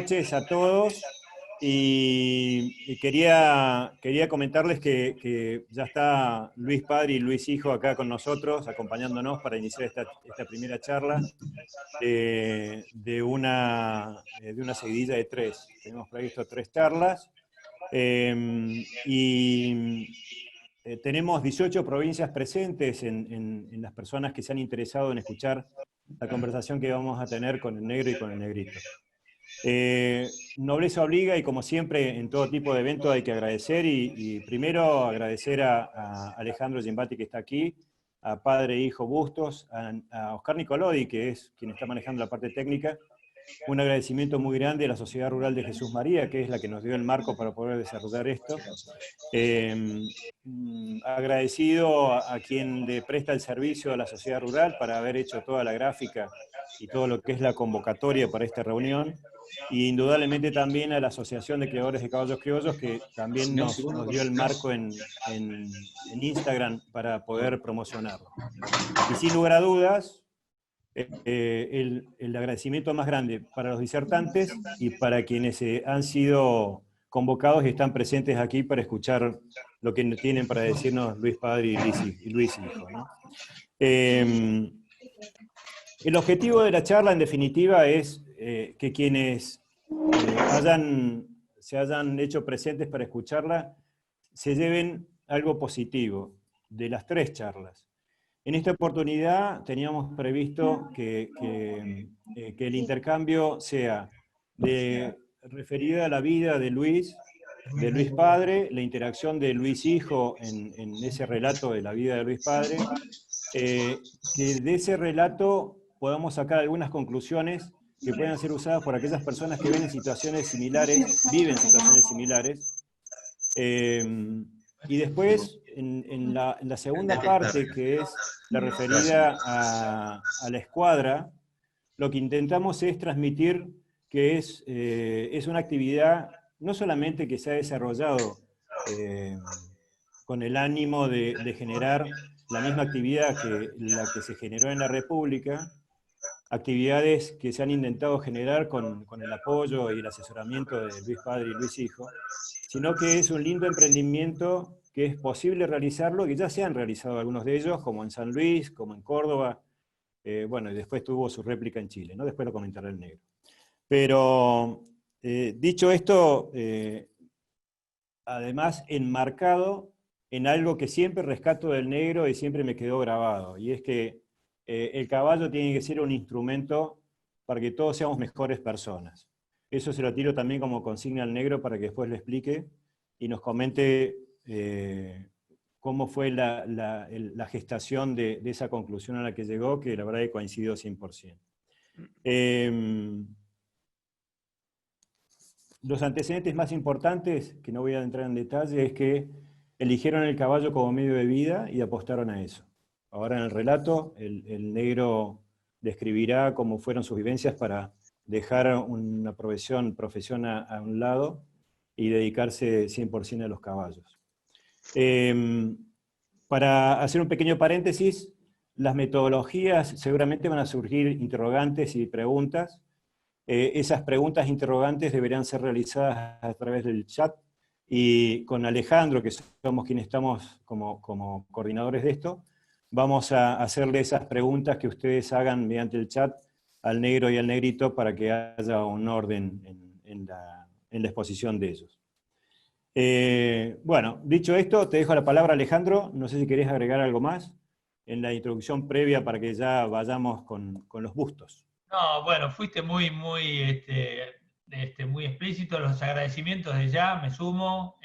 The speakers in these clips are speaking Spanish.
noches a todos y quería comentarles que ya está Luis Padre y Luis Hijo acá con nosotros, acompañándonos para iniciar esta primera charla de una seguidilla de 3. Tenemos previsto 3 charlas tenemos 18 provincias presentes en las personas que se han interesado en escuchar la conversación que vamos a tener con el negro y con el negrito. Nobleza obliga, y como siempre en todo tipo de eventos hay que agradecer, y primero agradecer a Alejandro Gimbati, que está aquí, a Padre e Hijo Bustos, a Oscar Nicolodi, que es quien está manejando la parte técnica. Un agradecimiento muy grande a la Sociedad Rural de Jesús María, que es la que nos dio el marco para poder desarrollar esto. Agradecido a quien le presta el servicio a la Sociedad Rural para haber hecho toda la gráfica y todo lo que es la convocatoria para esta reunión. Y indudablemente también a la Asociación de Criadores de Caballos Criollos, que también nos dio el marco en Instagram para poder promocionarlo. Y sin lugar a dudas, el agradecimiento más grande para los disertantes y para quienes han sido convocados y están presentes aquí para escuchar lo que tienen para decirnos Luis Padre y Luis Hijo, ¿no? El objetivo de la charla, en definitiva, es que quienes se hayan hecho presentes para escucharla se lleven algo positivo de las 3 charlas. En esta oportunidad teníamos previsto que el intercambio sea referido a la vida de Luis Padre, la interacción de Luis Hijo en ese relato de la vida de Luis Padre, que de ese relato podamos sacar algunas conclusiones que puedan ser usadas por aquellas personas que viven situaciones similares, y después, en la segunda parte, que es la referida a la escuadra, lo que intentamos es transmitir que es una actividad no solamente que se ha desarrollado con el ánimo de generar la misma actividad que la que se generó en la República, actividades que se han intentado generar con el apoyo y el asesoramiento de Luis Padre y Luis Hijo, sino que es un lindo emprendimiento que es posible realizarlo, que ya se han realizado algunos de ellos, como en San Luis, como en Córdoba, bueno, y después tuvo su réplica en Chile, ¿no? Después lo comentará el negro. Pero, dicho esto, además enmarcado en algo que siempre rescato del negro y siempre me quedó grabado, y es que el caballo tiene que ser un instrumento para que todos seamos mejores personas. Eso se lo tiro también como consigna al negro para que después lo explique y nos comente cómo fue la gestación de esa conclusión a la que llegó, que la verdad que coincidió 100%. Los antecedentes más importantes, que no voy a entrar en detalle, es que eligieron el caballo como medio de vida y apostaron a eso. Ahora en el relato, el negro describirá cómo fueron sus vivencias para dejar una profesión a un lado y dedicarse 100% a los caballos. Para hacer un pequeño paréntesis, las metodologías seguramente van a surgir interrogantes y preguntas. Esas preguntas interrogantes deberían ser realizadas a través del chat, y con Alejandro, que somos quienes estamos como coordinadores de esto, vamos a hacerle esas preguntas que ustedes hagan mediante el chat al negro y al negrito para que haya un orden en la exposición de ellos. Bueno, dicho esto, te dejo la palabra, Alejandro. No sé si querés agregar algo más en la introducción previa para que ya vayamos con los bustos. No, bueno, fuiste muy explícito. Los agradecimientos de ya, me sumo.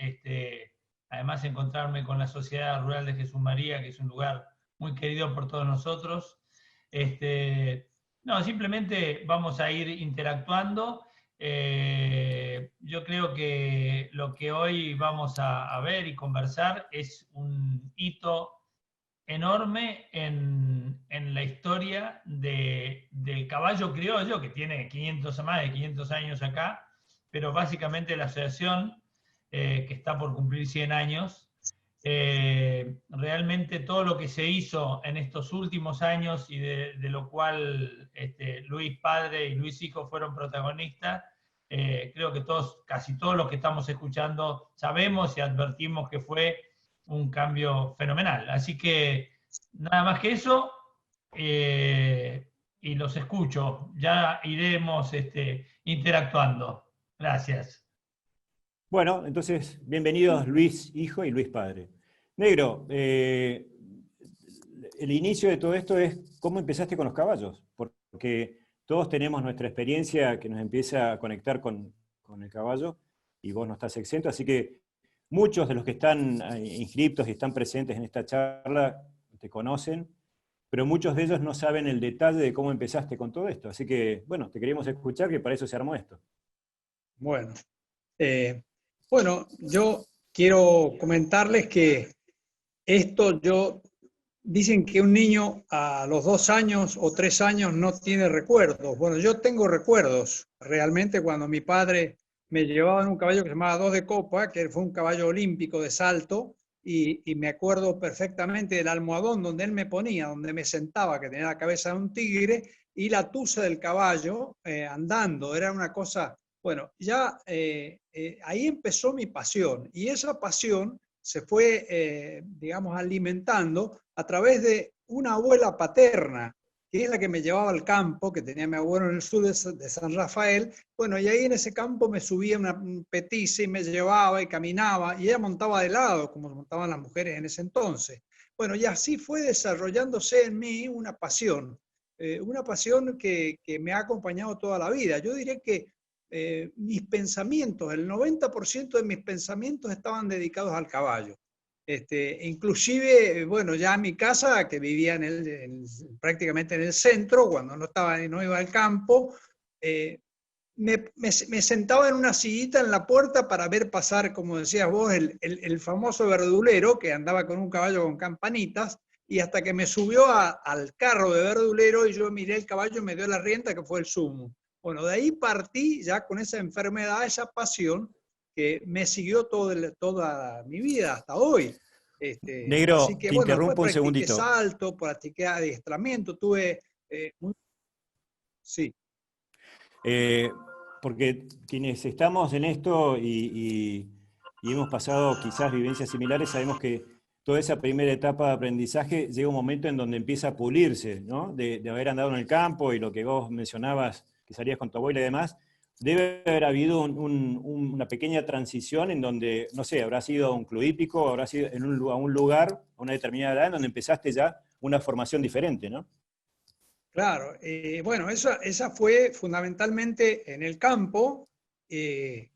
Además, encontrarme con la Sociedad Rural de Jesús María, que es un lugar muy querido por todos nosotros. No, simplemente vamos a ir interactuando. Yo creo que lo que hoy vamos a ver y conversar es un hito enorme en la historia del caballo criollo, que tiene más de 500 años acá, pero básicamente la asociación, que está por cumplir 100 años, realmente todo lo que se hizo en estos últimos años y de lo cual Luis Padre y Luis Hijo fueron protagonistas, creo que casi todos los que estamos escuchando sabemos y advertimos que fue un cambio fenomenal. Así que nada más que eso, y los escucho. Ya iremos interactuando. Gracias. Bueno, entonces, bienvenidos Luis hijo y Luis padre. Negro, el inicio de todo esto es cómo empezaste con los caballos, porque todos tenemos nuestra experiencia que nos empieza a conectar con el caballo, y vos no estás exento, así que muchos de los que están inscriptos y están presentes en esta charla te conocen, pero muchos de ellos no saben el detalle de cómo empezaste con todo esto. Así que, bueno, te queríamos escuchar, que para eso se armó esto. Bueno, yo quiero comentarles que dicen que un niño a los 2 años o 3 años no tiene recuerdos. Bueno, yo tengo recuerdos. Realmente cuando mi padre me llevaba en un caballo que se llamaba 2 de Copa, que fue un caballo olímpico de salto, y me acuerdo perfectamente del almohadón donde él me ponía, donde me sentaba, que tenía la cabeza de un tigre, y la tusa del caballo andando. Era una cosa... Bueno, ya ahí empezó mi pasión, y esa pasión se fue, digamos, alimentando a través de una abuela paterna, que es la que me llevaba al campo, que tenía mi abuelo en el sur de San Rafael. Bueno, y ahí en ese campo me subía una petiza y me llevaba y caminaba, y ella montaba de lado, como montaban las mujeres en ese entonces. Bueno, y así fue desarrollándose en mí una pasión que me ha acompañado toda la vida. Yo diría que mis pensamientos, el 90% de mis pensamientos estaban dedicados al caballo. Inclusive, bueno, ya en mi casa, que vivía prácticamente en el centro, cuando no iba al campo, me sentaba en una sillita en la puerta para ver pasar, como decías vos, el famoso verdulero que andaba con un caballo con campanitas, y hasta que me subió al carro de verdulero y yo miré el caballo y me dio la rienda, que fue el sumo. Bueno, de ahí partí ya con esa enfermedad, esa pasión que me siguió toda mi vida hasta hoy. Negro, Así que te bueno, después interrumpo un practiqué segundito. salto, practiqué adiestramiento, sí. Porque quienes estamos en esto y hemos pasado quizás vivencias similares, sabemos que toda esa primera etapa de aprendizaje llega un momento en donde empieza a pulirse, ¿no? De haber andado en el campo y lo que vos mencionabas, que salías con tu abuela y demás, debe haber habido una pequeña transición en donde, no sé, habrás ido a un club hípico, habrás ido a un lugar, a una determinada edad, en donde empezaste ya una formación diferente, ¿no? Claro, bueno, esa fue fundamentalmente en el campo que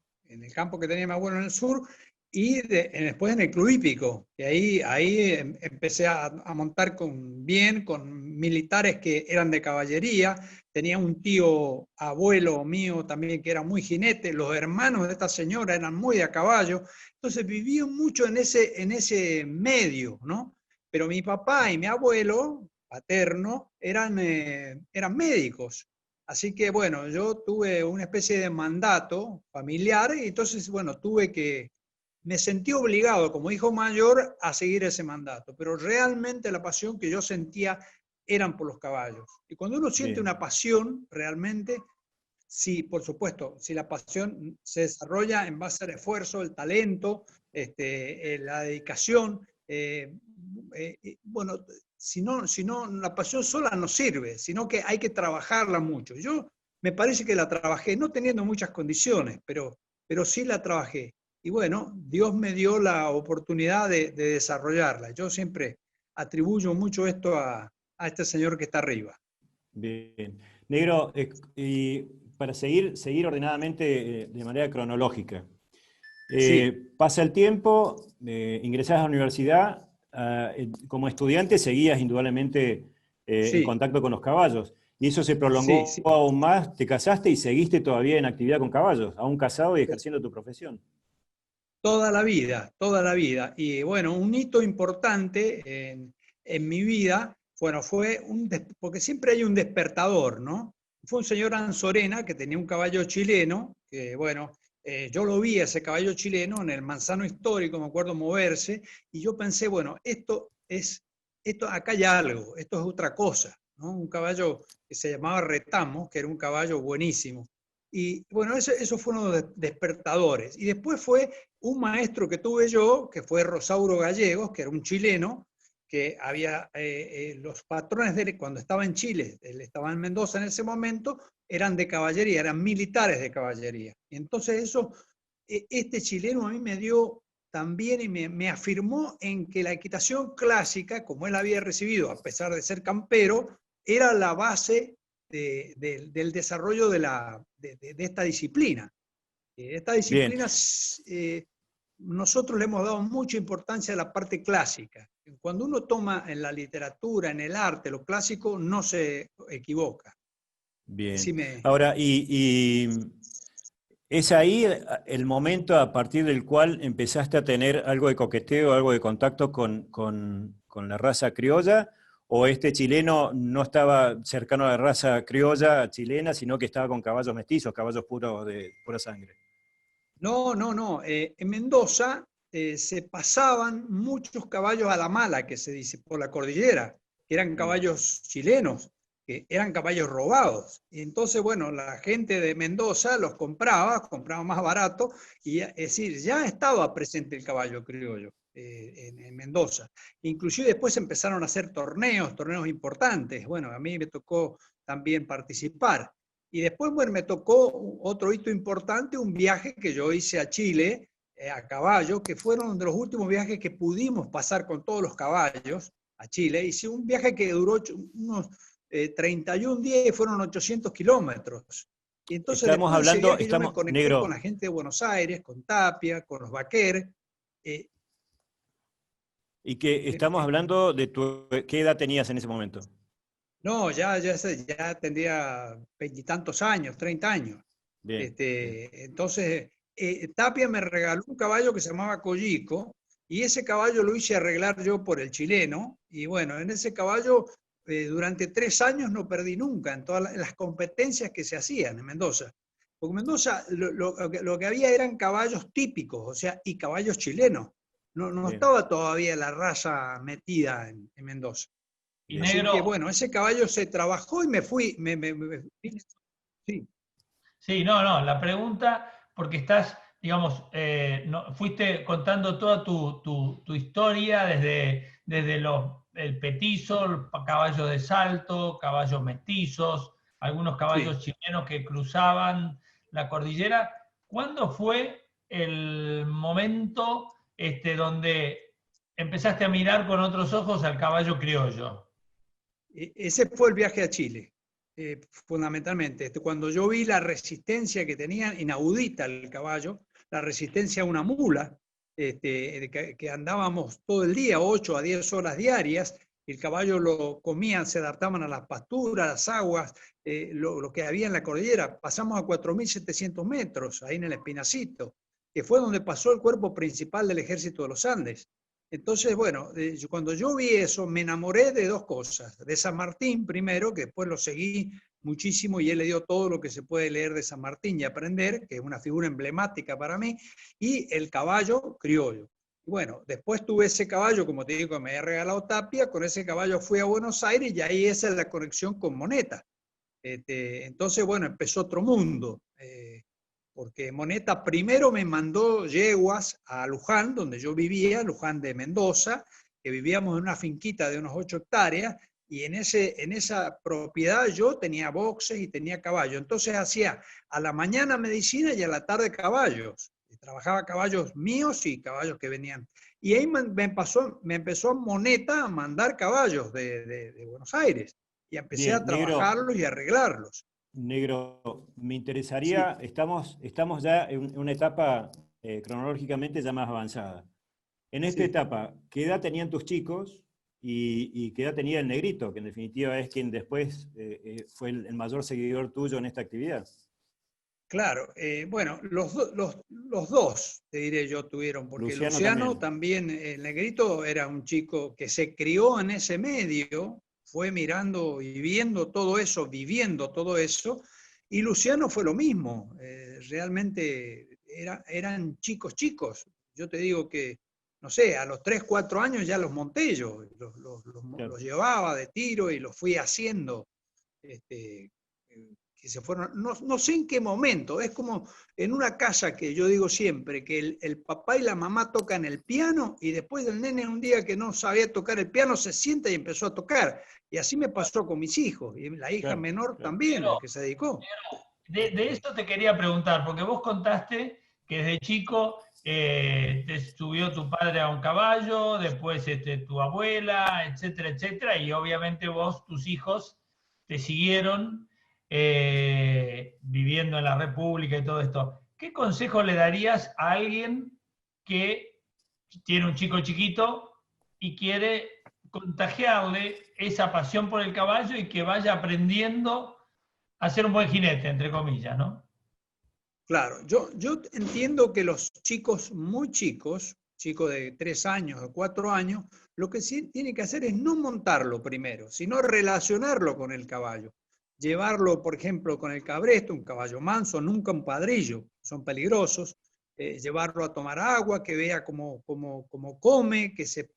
tenía mi abuelo en el sur, y después en el club hípico, y ahí empecé a montar con militares que eran de caballería. Tenía un tío abuelo mío también que era muy jinete, los hermanos de esta señora eran muy a caballo, entonces viví mucho en ese medio, ¿no? Pero mi papá y mi abuelo paterno eran médicos. Así que, bueno, yo tuve una especie de mandato familiar, y entonces, bueno, me sentí obligado como hijo mayor a seguir ese mandato, pero realmente la pasión que yo sentía eran por los caballos. Y cuando uno siente Bien. una pasión, realmente, sí, por supuesto, si la pasión se desarrolla en base al esfuerzo, el talento, la dedicación, bueno, si no, la pasión sola no sirve, sino que hay que trabajarla mucho. Yo me parece que la trabajé, no teniendo muchas condiciones, pero sí la trabajé. Y bueno, Dios me dio la oportunidad de desarrollarla. Yo siempre atribuyo mucho esto a este señor que está arriba. Bien. Negro, y para seguir ordenadamente de manera cronológica. Sí, Pasa el tiempo, ingresás a la universidad, como estudiante seguías indudablemente en sí, contacto con los caballos, y eso se sí, prolongó sí. aún más, te casaste y seguiste todavía en actividad con caballos, aún casado y ejerciendo tu profesión. Toda la vida, toda la vida. Y bueno, un hito importante en mi vida, bueno, porque siempre hay un despertador, ¿no? Fue un señor Anzorena que tenía un caballo chileno, que bueno, yo lo vi ese caballo chileno en el Manzano Histórico, me acuerdo moverse, y yo pensé, bueno, acá hay algo, esto es otra cosa, ¿no? Un caballo que se llamaba Retamo, que era un caballo buenísimo. Y bueno, eso fue uno de los despertadores. Y después fue un maestro que tuve yo, que fue Rosauro Gallegos, que era un chileno, que había los patrones de él, cuando estaba en Chile, él estaba en Mendoza en ese momento, eran de caballería, eran militares de caballería. Y entonces este chileno a mí me dio también y me afirmó en que la equitación clásica, como él había recibido, a pesar de ser campero, era la base del desarrollo de esta disciplina. Esta disciplina, nosotros le hemos dado mucha importancia a la parte clásica. Cuando uno toma en la literatura, en el arte, lo clásico, no se equivoca. Bien. Decime. Ahora, ¿es ahí el momento a partir del cual empezaste a tener algo de coqueteo, algo de contacto con la raza criolla? ¿O este chileno no estaba cercano a la raza criolla chilena, sino que estaba con caballos mestizos, caballos puros de pura sangre? No. En Mendoza se pasaban muchos caballos a la mala, que se dice, por la cordillera, que eran caballos chilenos, que eran caballos robados. Y entonces, bueno, la gente de Mendoza los compraba más barato, y es decir, ya estaba presente el caballo criollo en Mendoza. Inclusive después empezaron a hacer torneos importantes. Bueno, a mí me tocó también participar. Y después, bueno, me tocó otro hito importante, un viaje que yo hice a Chile, a caballo, que fueron de los últimos viajes que pudimos pasar con todos los caballos a Chile. Hice un viaje que duró unos 31 días y fueron 800 kilómetros. Y entonces Estamos después de ese hablando, viaje yo me conecté negro, con la gente de Buenos Aires, con Tapia, con los Baquer. y que estamos hablando de ¿qué edad tenías en ese momento? No, ya tendría 20 y tantos años, 30 años. Bien. Entonces, Tapia me regaló un caballo que se llamaba Collico, y ese caballo lo hice arreglar yo por el chileno, y bueno, en ese caballo durante 3 años no perdí nunca en todas las competencias que se hacían en Mendoza. Porque en Mendoza lo que había eran caballos típicos, o sea, y caballos chilenos. No estaba todavía la raza metida en Mendoza. Y Así negro, que bueno, ese caballo se trabajó y me fui. Sí. Sí, no, la pregunta, porque estás, digamos, fuiste contando toda tu historia desde el petizo, el caballo de salto, caballos mestizos, algunos caballos chilenos que cruzaban la cordillera. ¿Cuándo fue el momento donde empezaste a mirar con otros ojos al caballo criollo? Ese fue el viaje a Chile, fundamentalmente. Cuando yo vi la resistencia que tenía inaudita el caballo, la resistencia a una mula, que andábamos todo el día, 8 a 10 horas diarias, el caballo lo comían, se adaptaban a las pasturas, las aguas, lo que había en la cordillera. Pasamos a 4.700 metros, ahí en el Espinacito, que fue donde pasó el cuerpo principal del Ejército de los Andes. Entonces, bueno, cuando yo vi eso, me enamoré de dos cosas. De San Martín primero, que después lo seguí muchísimo y él le dio todo lo que se puede leer de San Martín y aprender, que es una figura emblemática para mí, y el caballo criollo. Bueno, después tuve ese caballo, como te digo, que me había regalado Tapia, con ese caballo fui a Buenos Aires y ahí esa es la conexión con Moneta. Entonces, bueno, empezó otro mundo. Porque Moneta primero me mandó yeguas a Luján, donde yo vivía, Luján de Mendoza, que vivíamos en una finquita de unos 8 hectáreas, y en esa propiedad yo tenía boxes y tenía caballos. Entonces hacía a la mañana medicina y a la tarde caballos. Y trabajaba caballos míos y caballos que venían. Y ahí me empezó Moneta a mandar caballos de Buenos Aires. Y empecé Bien, a trabajarlos y a arreglarlos. Negro, me interesaría, Sí. estamos ya en una etapa cronológicamente ya más avanzada. En esta Sí. etapa, ¿qué edad tenían tus chicos y qué edad tenía el negrito, que en definitiva es quien después fue el mayor seguidor tuyo en esta actividad? Claro, bueno, los dos, te diré yo, tuvieron, porque Luciano también, el negrito, era un chico que se crió en ese medio, fue mirando y viendo todo eso, viviendo todo eso, y Luciano fue lo mismo, realmente eran chicos. Yo te digo que, no sé, a los 3, 4 años ya los monté yo, los llevaba de tiro y los fui haciendo, que se fueron, no sé en qué momento, es como en una casa que yo digo siempre, que el papá y la mamá tocan el piano y después del nene un día que no sabía tocar el piano se sienta y empezó a tocar. Y así me pasó con mis hijos, y la hija menor también, la que se dedicó. De esto te quería preguntar, porque vos contaste que desde chico te subió tu padre a un caballo, después tu abuela, etcétera, etcétera, y obviamente vos, tus hijos, te siguieron viviendo en la República y todo esto. ¿Qué consejo le darías a alguien que tiene un chico chiquito y quiere contagiarle esa pasión por el caballo y que vaya aprendiendo a ser un buen jinete, entre comillas, ¿no? Claro, yo entiendo que los chicos muy chicos, chicos de 3 años o 4 años, lo que sí tienen que hacer es no montarlo primero, sino relacionarlo con el caballo. Llevarlo, por ejemplo, con el cabresto, un caballo manso, nunca un padrillo, son peligrosos. Llevarlo a tomar agua, que vea cómo come, que se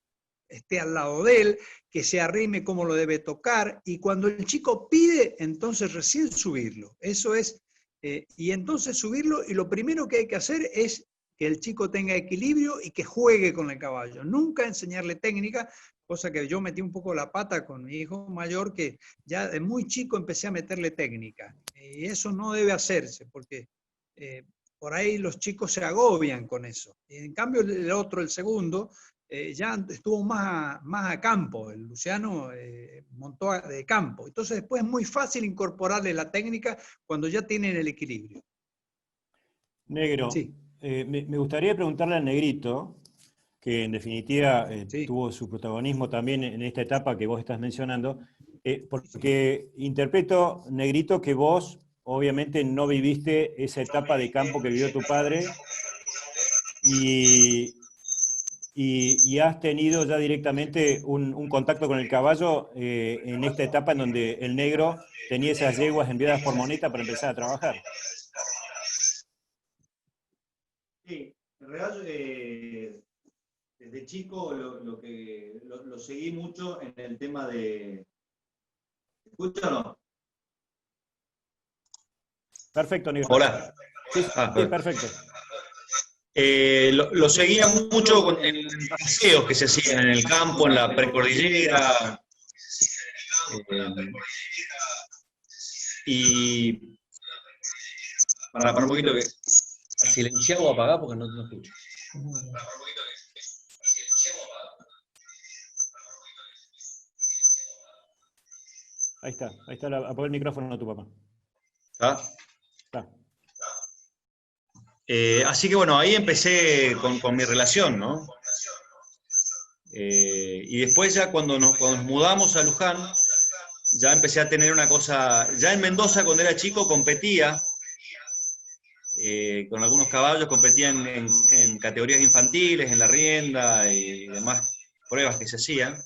esté al lado de él, que se arrime cómo lo debe tocar, y cuando el chico pide, entonces recién subirlo. Eso es, y entonces subirlo, y lo primero que hay que hacer es que el chico tenga equilibrio y que juegue con el caballo. Nunca enseñarle técnica, cosa que yo metí un poco la pata con mi hijo mayor, que ya de muy chico empecé a meterle técnica. Y eso no debe hacerse, porque por ahí los chicos se agobian con eso. Y en cambio el otro, el segundo, ya estuvo más a campo, el Luciano montó de campo. Entonces después es muy fácil incorporarle la técnica cuando ya tienen el equilibrio. Negro, Sí. me gustaría preguntarle al Negrito, que en definitiva Sí. tuvo su protagonismo también en esta etapa que vos estás mencionando, porque interpreto, Negrito, que vos obviamente no viviste esa etapa de campo que vivió tu padre y has tenido ya directamente un contacto con el caballo en esta etapa en donde el Negro tenía esas yeguas enviadas por Moneta para empezar a trabajar. Sí, en realidad desde chico lo seguí mucho en el tema de... ¿Escucha o no? Perfecto, Negro. Hola. Sí, sí, perfecto. Lo seguía mucho en paseos que se hacían en el campo, en la precordillera. Y para un poquito que... Silenciar o apagar porque no escucho. Ahí está, apagó el micrófono a tu papá. ¿Ah? Está. Así que bueno, ahí empecé con mi relación, ¿no? Y después ya cuando nos mudamos a Luján, ya empecé a tener una cosa, ya en Mendoza cuando era chico competía, con algunos caballos, competía en categorías infantiles, en la rienda y demás pruebas que se hacían.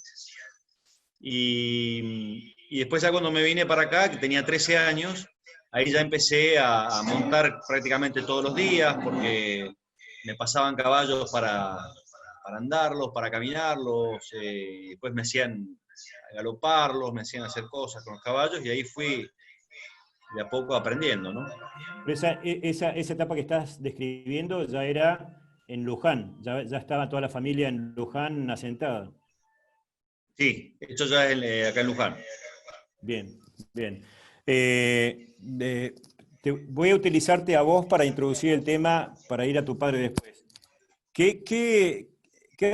Y después ya cuando me vine para acá, que tenía 13 años, ahí ya empecé a montar prácticamente todos los días, porque me pasaban caballos para andarlos, para caminarlos, después me hacían galoparlos, me hacían hacer cosas con los caballos, y ahí fui de a poco aprendiendo, ¿no? Pero esa etapa que estás describiendo ya era en Luján, ya estaba toda la familia en Luján asentada. Sí, esto ya es acá en Luján. Bien, bien. Voy a utilizarte a vos para introducir el tema, para ir a tu padre después. ¿Qué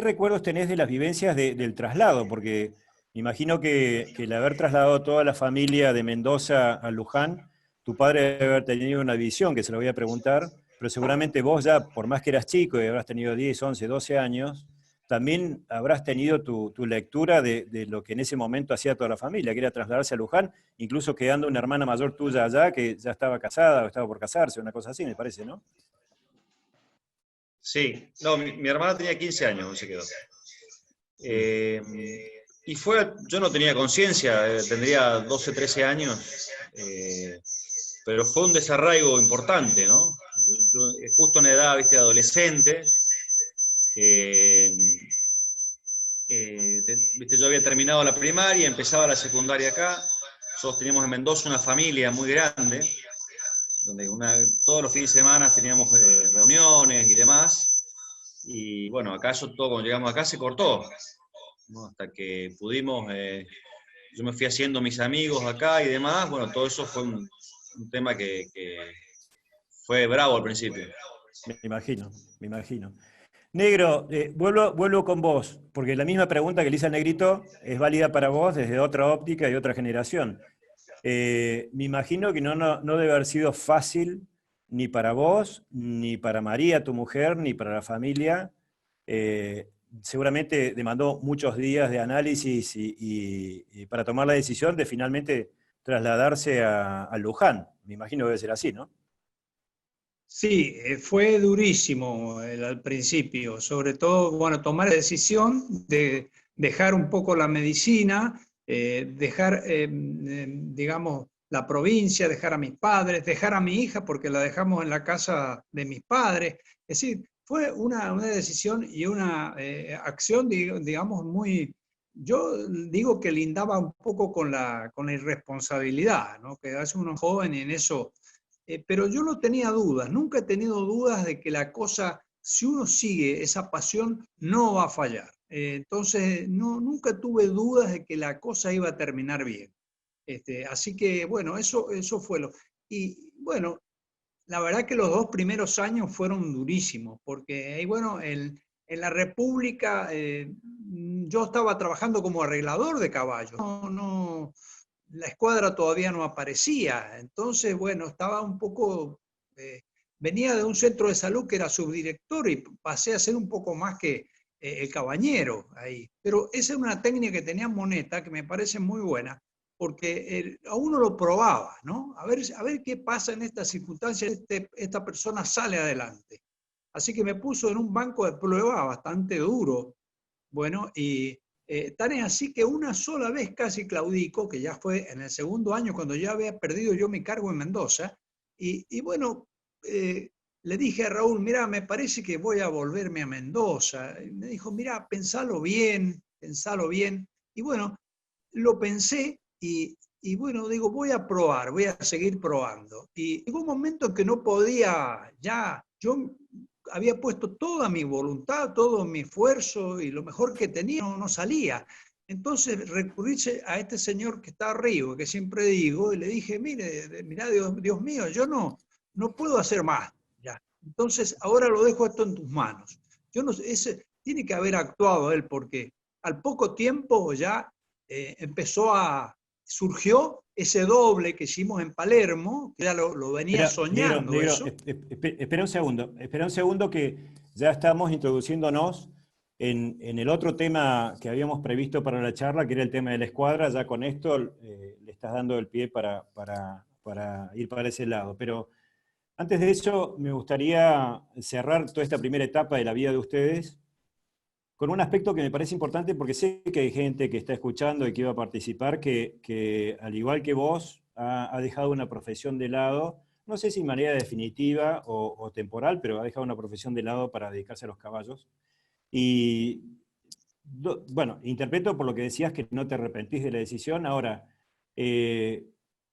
recuerdos tenés de las vivencias del traslado? Porque imagino que el haber trasladado toda la familia de Mendoza a Luján, tu padre debe haber tenido una visión, que se lo voy a preguntar, pero seguramente vos ya, por más que eras chico y habrás tenido 10, 11, 12 años, también habrás tenido tu lectura de lo que en ese momento hacía toda la familia, que era trasladarse a Luján, incluso quedando una hermana mayor tuya allá que ya estaba casada o estaba por casarse, una cosa así, me parece, ¿no? Sí, no, mi hermana tenía 15 años cuando se quedó. Y yo no tenía conciencia, tendría 12, 13 años, pero fue un desarraigo importante, ¿no? Justo en la edad, viste, adolescente, viste, yo había terminado la primaria, empezaba la secundaria acá, nosotros teníamos en Mendoza una familia muy grande, donde todos los fines de semana teníamos reuniones y demás, y bueno, acá eso todo, cuando llegamos acá se cortó, ¿no? Hasta que pudimos, yo me fui haciendo mis amigos acá y demás, bueno, todo eso fue un tema que fue bravo al principio. Me imagino, me imagino. Negro, vuelvo con vos, porque la misma pregunta que le hice al Negrito es válida para vos desde otra óptica y otra generación. Me imagino que no debe haber sido fácil ni para vos, ni para María, tu mujer, ni para la familia. Seguramente demandó muchos días de análisis y para tomar la decisión de finalmente trasladarse a Luján. Me imagino que debe ser así, ¿no? Sí, fue durísimo al principio, sobre todo, bueno, tomar la decisión de dejar un poco la medicina, dejar, digamos, la provincia, dejar a mis padres, dejar a mi hija porque la dejamos en la casa de mis padres. Es decir, fue una decisión y una acción, digamos, muy, yo digo que lindaba un poco con la irresponsabilidad, ¿no? Que hace uno joven y en eso... pero yo no tenía dudas, nunca he tenido dudas de que la cosa, si uno sigue esa pasión, no va a fallar. Entonces, nunca tuve dudas de que la cosa iba a terminar bien. Así que, bueno, eso fue lo... Y bueno, la verdad que los 2 primeros años fueron durísimos, porque, bueno, en la República yo estaba trabajando como arreglador de caballos. La escuadra todavía no aparecía, entonces, bueno, estaba un poco, venía de un centro de salud que era subdirector y pasé a ser un poco más que el cabañero ahí. Pero esa es una técnica que tenía Moneta que me parece muy buena, porque a uno lo probaba, ¿no? A ver qué pasa en estas circunstancias, esta persona sale adelante. Así que me puso en un banco de prueba bastante duro, bueno, y tan es así que una sola vez casi claudico, que ya fue en el segundo año cuando ya había perdido yo mi cargo en Mendoza, y bueno, le dije a Raúl, mira, me parece que voy a volverme a Mendoza. Y me dijo, mira, pensalo bien, y bueno, lo pensé y bueno, digo, voy a probar, voy a seguir probando. Y llegó un momento en que no podía ya, yo había puesto toda mi voluntad, todo mi esfuerzo y lo mejor que tenía no salía. Entonces recurrí a este señor que está arriba, que siempre digo, y le dije, mire, mira, Dios mío, yo no puedo hacer más. Ya. Entonces ahora lo dejo esto en tus manos. Yo no sé, tiene que haber actuado él porque al poco tiempo ya surgió ese doble que hicimos en Palermo, que ya lo venía soñando. Negro, eso. espera un segundo que ya estamos introduciéndonos en el otro tema que habíamos previsto para la charla, que era el tema de la escuadra. Ya con esto le estás dando el pie para ir para ese lado. Pero antes de eso, me gustaría cerrar toda esta primera etapa de la vida de ustedes con un aspecto que me parece importante, porque sé que hay gente que está escuchando y que iba a participar, que al igual que vos, ha dejado una profesión de lado, no sé si de manera definitiva o temporal, pero ha dejado una profesión de lado para dedicarse a los caballos. Y bueno, interpreto por lo que decías que no te arrepentís de la decisión. Ahora,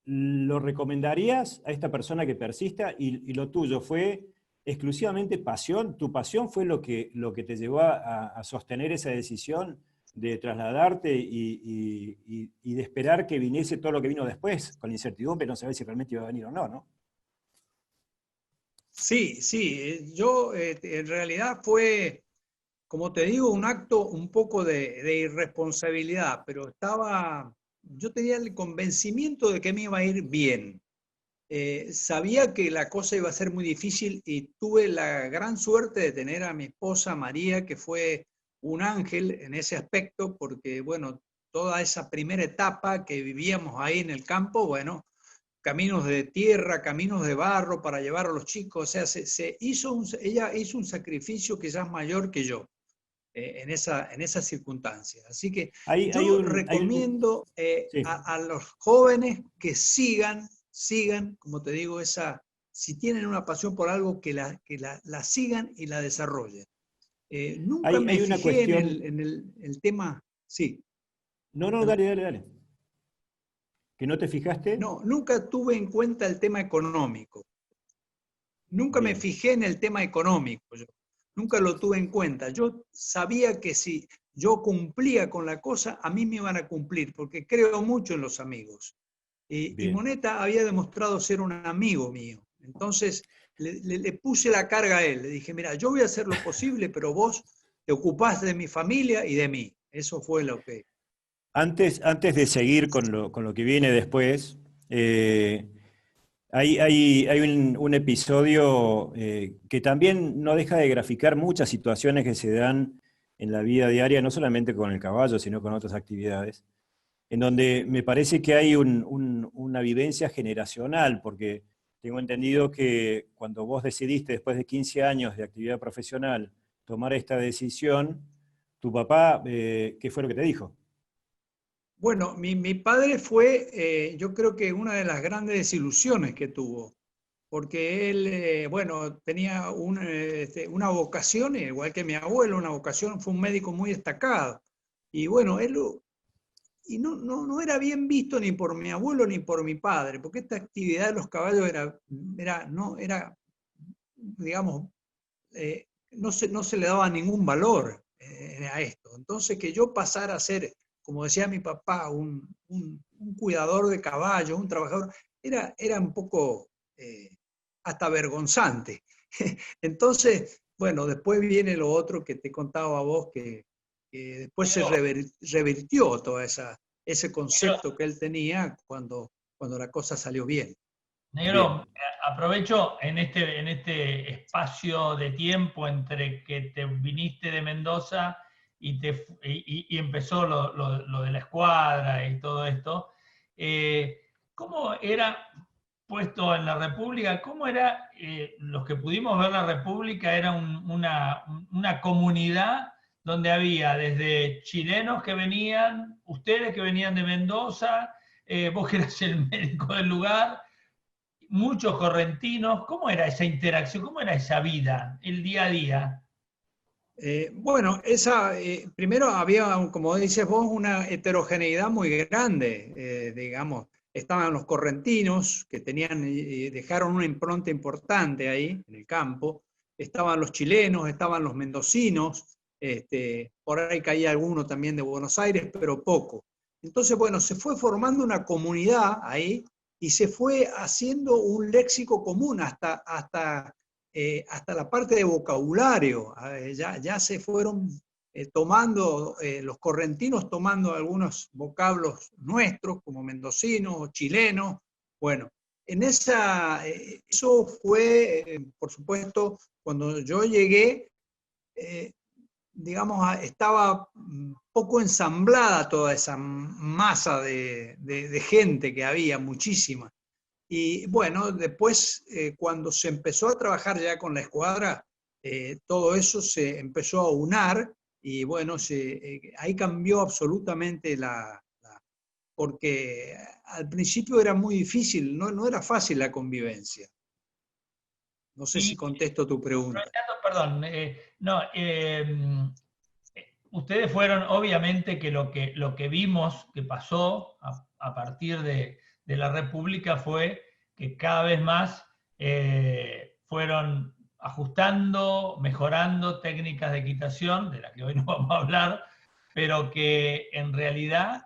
¿lo recomendarías a esta persona que persista y lo tuyo fue exclusivamente pasión? ¿Tu pasión fue lo que te llevó a sostener esa decisión de trasladarte y de esperar que viniese todo lo que vino después, con incertidumbre, no saber si realmente iba a venir o no, ¿no? Sí, yo en realidad fue, como te digo, un acto un poco de irresponsabilidad, pero yo tenía el convencimiento de que me iba a ir bien. Sabía que la cosa iba a ser muy difícil y tuve la gran suerte de tener a mi esposa María, que fue un ángel en ese aspecto, porque bueno, toda esa primera etapa que vivíamos ahí en el campo, bueno, caminos de tierra, caminos de barro para llevar a los chicos, o sea, ella hizo un sacrificio quizás mayor que yo en esas circunstancias. Así que yo recomiendo sí. a los jóvenes que sigan, como te digo, si tienen una pasión por algo, que la sigan y la desarrollen. Nunca me una fijé cuestión... en el tema, sí. No, dale. ¿Que no te fijaste? No, nunca tuve en cuenta el tema económico. Nunca me Bien. fijé en el tema económico. Nunca lo tuve en cuenta. Yo sabía que si yo cumplía con la cosa, a mí me iban a cumplir, porque creo mucho en los amigos. Y Bien. Moneta había demostrado ser un amigo mío. Entonces le puse la carga a él. Le dije, mira, yo voy a hacer lo posible, pero vos te ocupás de mi familia y de mí. Eso fue lo que... Antes de seguir con lo que viene después, hay un episodio que también no deja de graficar muchas situaciones que se dan en la vida diaria, no solamente con el caballo, sino con otras actividades, en donde me parece que hay una vivencia generacional, porque tengo entendido que cuando vos decidiste, después de 15 años de actividad profesional, tomar esta decisión, tu papá, ¿qué fue lo que te dijo? Bueno, mi padre fue, yo creo que una de las grandes desilusiones que tuvo, porque él, bueno, tenía una vocación, igual que mi abuelo, una vocación, fue un médico muy destacado. Y bueno, y no era bien visto ni por mi abuelo ni por mi padre, porque esta actividad de los caballos digamos, no se le daba ningún valor a esto. Entonces, que yo pasara a ser, como decía mi papá, un cuidador de caballos, un trabajador, era un poco hasta vergonzante. Entonces, bueno, después viene lo otro que te contaba a vos, que después se revirtió todo ese concepto que él tenía cuando la cosa salió bien. Negro, aprovecho en este espacio de tiempo entre que te viniste de Mendoza y empezó lo de la escuadra y todo esto. ¿Cómo era puesto en la República? ¿Cómo era, los que pudimos ver la República, era una comunidad donde había desde chilenos que venían, ustedes que venían de Mendoza, vos que eras el médico del lugar, muchos correntinos? ¿Cómo era esa interacción? ¿Cómo era esa vida, el día a día? Bueno, primero había, como dices vos, una heterogeneidad muy grande, digamos. Estaban los correntinos, que dejaron una impronta importante ahí, en el campo. Estaban los chilenos, estaban los mendocinos, por ahí caía alguno también de Buenos Aires, pero poco. Entonces, bueno, se fue formando una comunidad ahí y se fue haciendo un léxico común hasta la parte de vocabulario. Ya se fueron tomando, los correntinos tomando algunos vocablos nuestros, como mendocinos, chilenos. Bueno, eso fue, por supuesto, cuando yo llegué, digamos, estaba poco ensamblada toda esa masa de gente que había, muchísima. Y bueno, después, cuando se empezó a trabajar ya con la escuadra, todo eso se empezó a unar y bueno, ahí cambió absolutamente porque al principio era muy difícil, no era fácil la convivencia. No sé si contesto tu pregunta. Perdón, ustedes fueron, obviamente, que lo que vimos que pasó a partir de la República fue que cada vez más fueron ajustando, mejorando técnicas de equitación, de las que hoy no vamos a hablar, pero que en realidad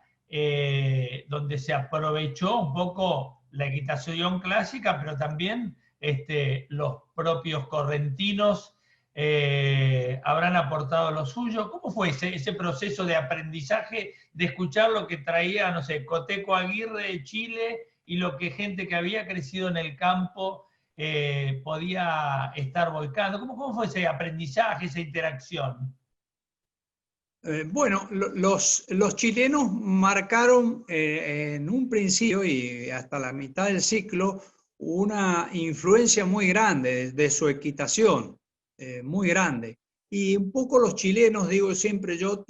donde se aprovechó un poco la equitación clásica, pero también los propios correntinos habrán aportado lo suyo. ¿Cómo fue ese proceso de aprendizaje, de escuchar lo que traía, no sé, Coteco Aguirre de Chile y lo que gente que había crecido en el campo podía estar volcando? ¿Cómo fue ese aprendizaje, esa interacción? Bueno, los chilenos marcaron en un principio y hasta la mitad del ciclo una influencia muy grande de su equitación, muy grande. Y un poco los chilenos, digo siempre yo,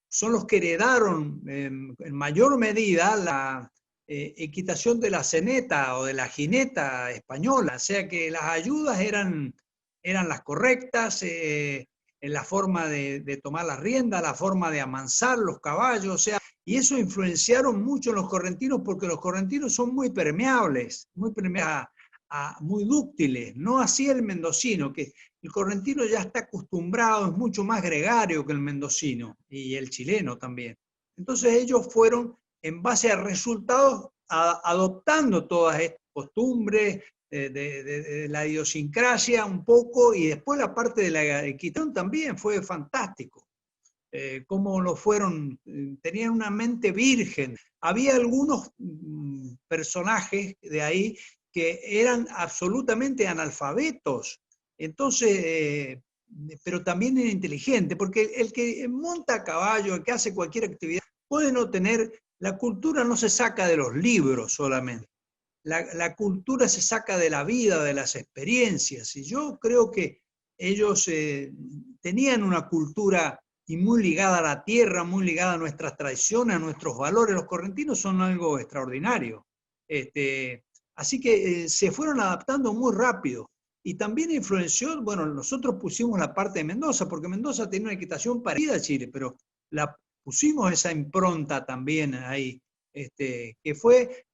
son los que heredaron en mayor medida la equitación de la ceneta o de la jineta española, o sea que las ayudas eran las correctas, en la forma de tomar la rienda, la forma de amansar los caballos, o sea, y eso influenciaron mucho en los correntinos porque los correntinos son muy permeables, muy dúctiles, no así el mendocino, que el correntino ya está acostumbrado, es mucho más gregario que el mendocino y el chileno también. Entonces ellos fueron, en base a resultados, adoptando todas estas costumbres, de la idiosincrasia un poco, y después la parte de la equitación también fue fantástico. Cómo lo fueron, tenían una mente virgen. Había algunos personajes de ahí que eran absolutamente analfabetos, entonces, pero también era inteligente, porque el que monta a caballo, el que hace cualquier actividad, puede no tener, la cultura no se saca de los libros solamente. La cultura se saca de la vida, de las experiencias, y yo creo que ellos tenían una cultura y muy ligada a la tierra, muy ligada a nuestras tradiciones, a nuestros valores. Los correntinos son algo extraordinario. Así que se fueron adaptando muy rápido. Y también influenció, bueno, nosotros pusimos la parte de Mendoza, porque Mendoza tenía una equitación parecida a Chile, pero pusimos esa impronta también ahí, que fue...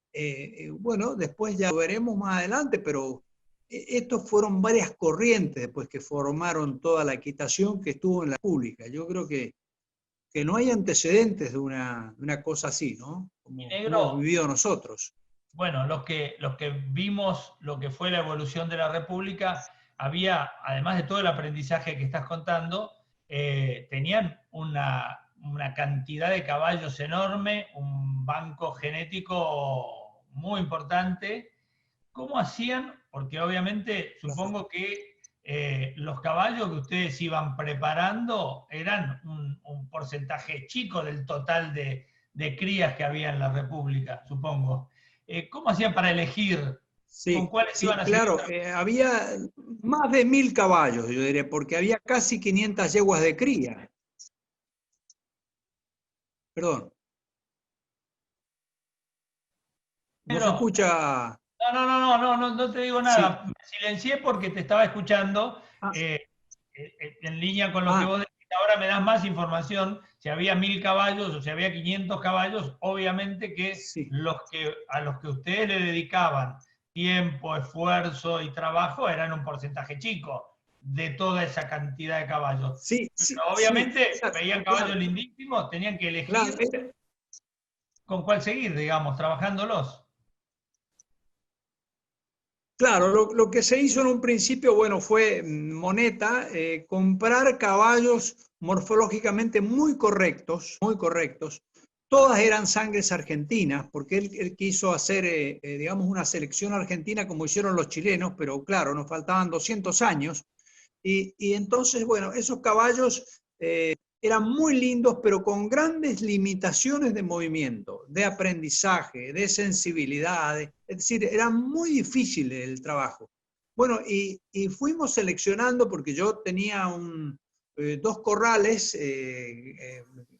bueno, después ya lo veremos más adelante, pero estos fueron varias corrientes después que formaron toda la equitación que estuvo en la pública. Yo creo que no hay antecedentes de una cosa así, ¿no? Como hemos vivido nosotros. Bueno, los que vimos lo que fue la evolución de la República, había, además de todo el aprendizaje que estás contando, tenían una cantidad de caballos enorme, un banco genético muy importante. ¿Cómo hacían? Porque obviamente supongo que los caballos que ustedes iban preparando eran un porcentaje chico del total de crías que había en la República, supongo. ¿Cómo hacían para elegir con cuáles iban a seguir? Claro, había más de 1000 caballos, yo diría, porque había casi 500 yeguas de cría. Perdón. ¿No se escucha? No te digo nada. Sí. Me silencié porque te estaba escuchando en línea con lo que vos decís. Ahora me das más información. Si había 1000 caballos o si había 500 caballos, obviamente que a los que ustedes le dedicaban tiempo, esfuerzo y trabajo eran un porcentaje chico de toda esa cantidad de caballos. Pero obviamente veían caballos lindísimos, tenían que elegir con cuál seguir, digamos, trabajándolos. Claro, lo que se hizo en un principio, bueno, fue Moneta, comprar caballos morfológicamente muy correctos, todas eran sangres argentinas, porque él quiso hacer, digamos, una selección argentina como hicieron los chilenos, pero claro, nos faltaban 200 años, y entonces, bueno, esos caballos eran muy lindos, pero con grandes limitaciones de movimiento, de aprendizaje, de sensibilidad, es decir, era muy difícil el trabajo. Bueno, y fuimos seleccionando, porque yo tenía dos corrales,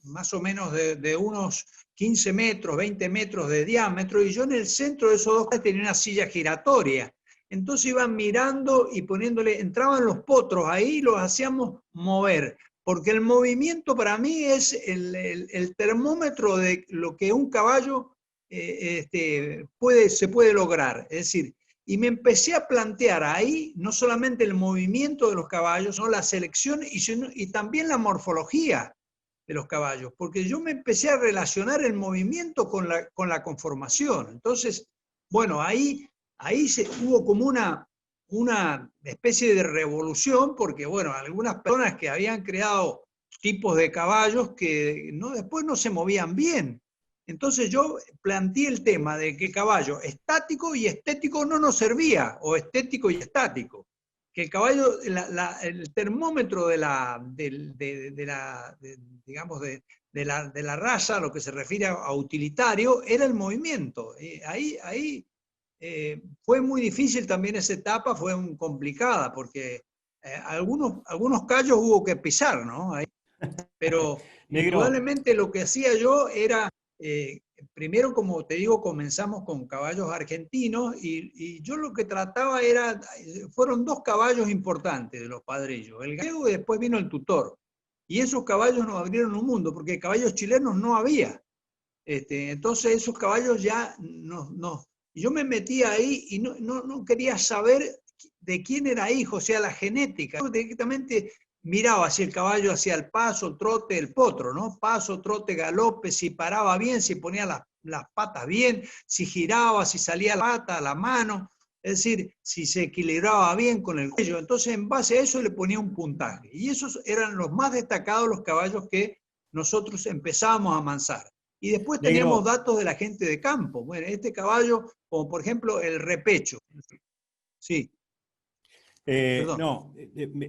más o menos de unos 15 metros, 20 metros de diámetro, y yo en el centro de esos dos corrales tenía una silla giratoria. Entonces iban mirando y poniéndole, entraban los potros, ahí los hacíamos mover. Porque el movimiento para mí es el termómetro de lo que un caballo se puede lograr. Es decir, y me empecé a plantear ahí no solamente el movimiento de los caballos, sino la selección y también la morfología de los caballos. Porque yo me empecé a relacionar el movimiento con la conformación. Entonces, bueno, ahí hubo como una especie de revolución, porque bueno, algunas personas que habían creado tipos de caballos que después no se movían bien. Entonces yo planteé el tema de que caballo estático y estético no nos servía, o estético y estático. Que el caballo, el termómetro de la raza, lo que se refiere a utilitario, era el movimiento. Ahí fue muy difícil también esa etapa, fue complicada, porque algunos callos hubo que pisar, ¿no? Pero indudablemente lo que hacía yo era primero, como te digo, comenzamos con caballos argentinos y yo lo que trataba era, fueron 2 caballos importantes de los padrillos, el gallego y después vino el tutor. Y esos caballos nos abrieron un mundo, porque caballos chilenos no había. Entonces esos caballos ya y yo me metí ahí y no quería saber de quién era hijo, o sea, la genética. Yo directamente miraba si el caballo hacía el paso, el trote, el potro, ¿no? Paso, trote, galope, si paraba bien, si ponía las patas bien, si giraba, si salía la pata, la mano, es decir, si se equilibraba bien con el cuello. Entonces, en base a eso le ponía un puntaje. Y esos eran los más destacados, los caballos que nosotros empezamos a amansar. Y después teníamos datos de la gente de campo. Bueno, este caballo, como por ejemplo el repecho. Sí. No,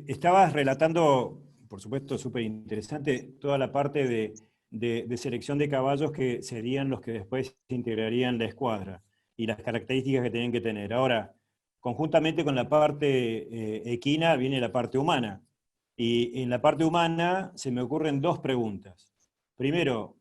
estabas relatando, por supuesto, súper interesante, toda la parte de selección de caballos que serían los que después integrarían la escuadra y las características que tienen que tener. Ahora, conjuntamente con la parte equina viene la parte humana. Y en la parte humana se me ocurren 2 preguntas. Primero,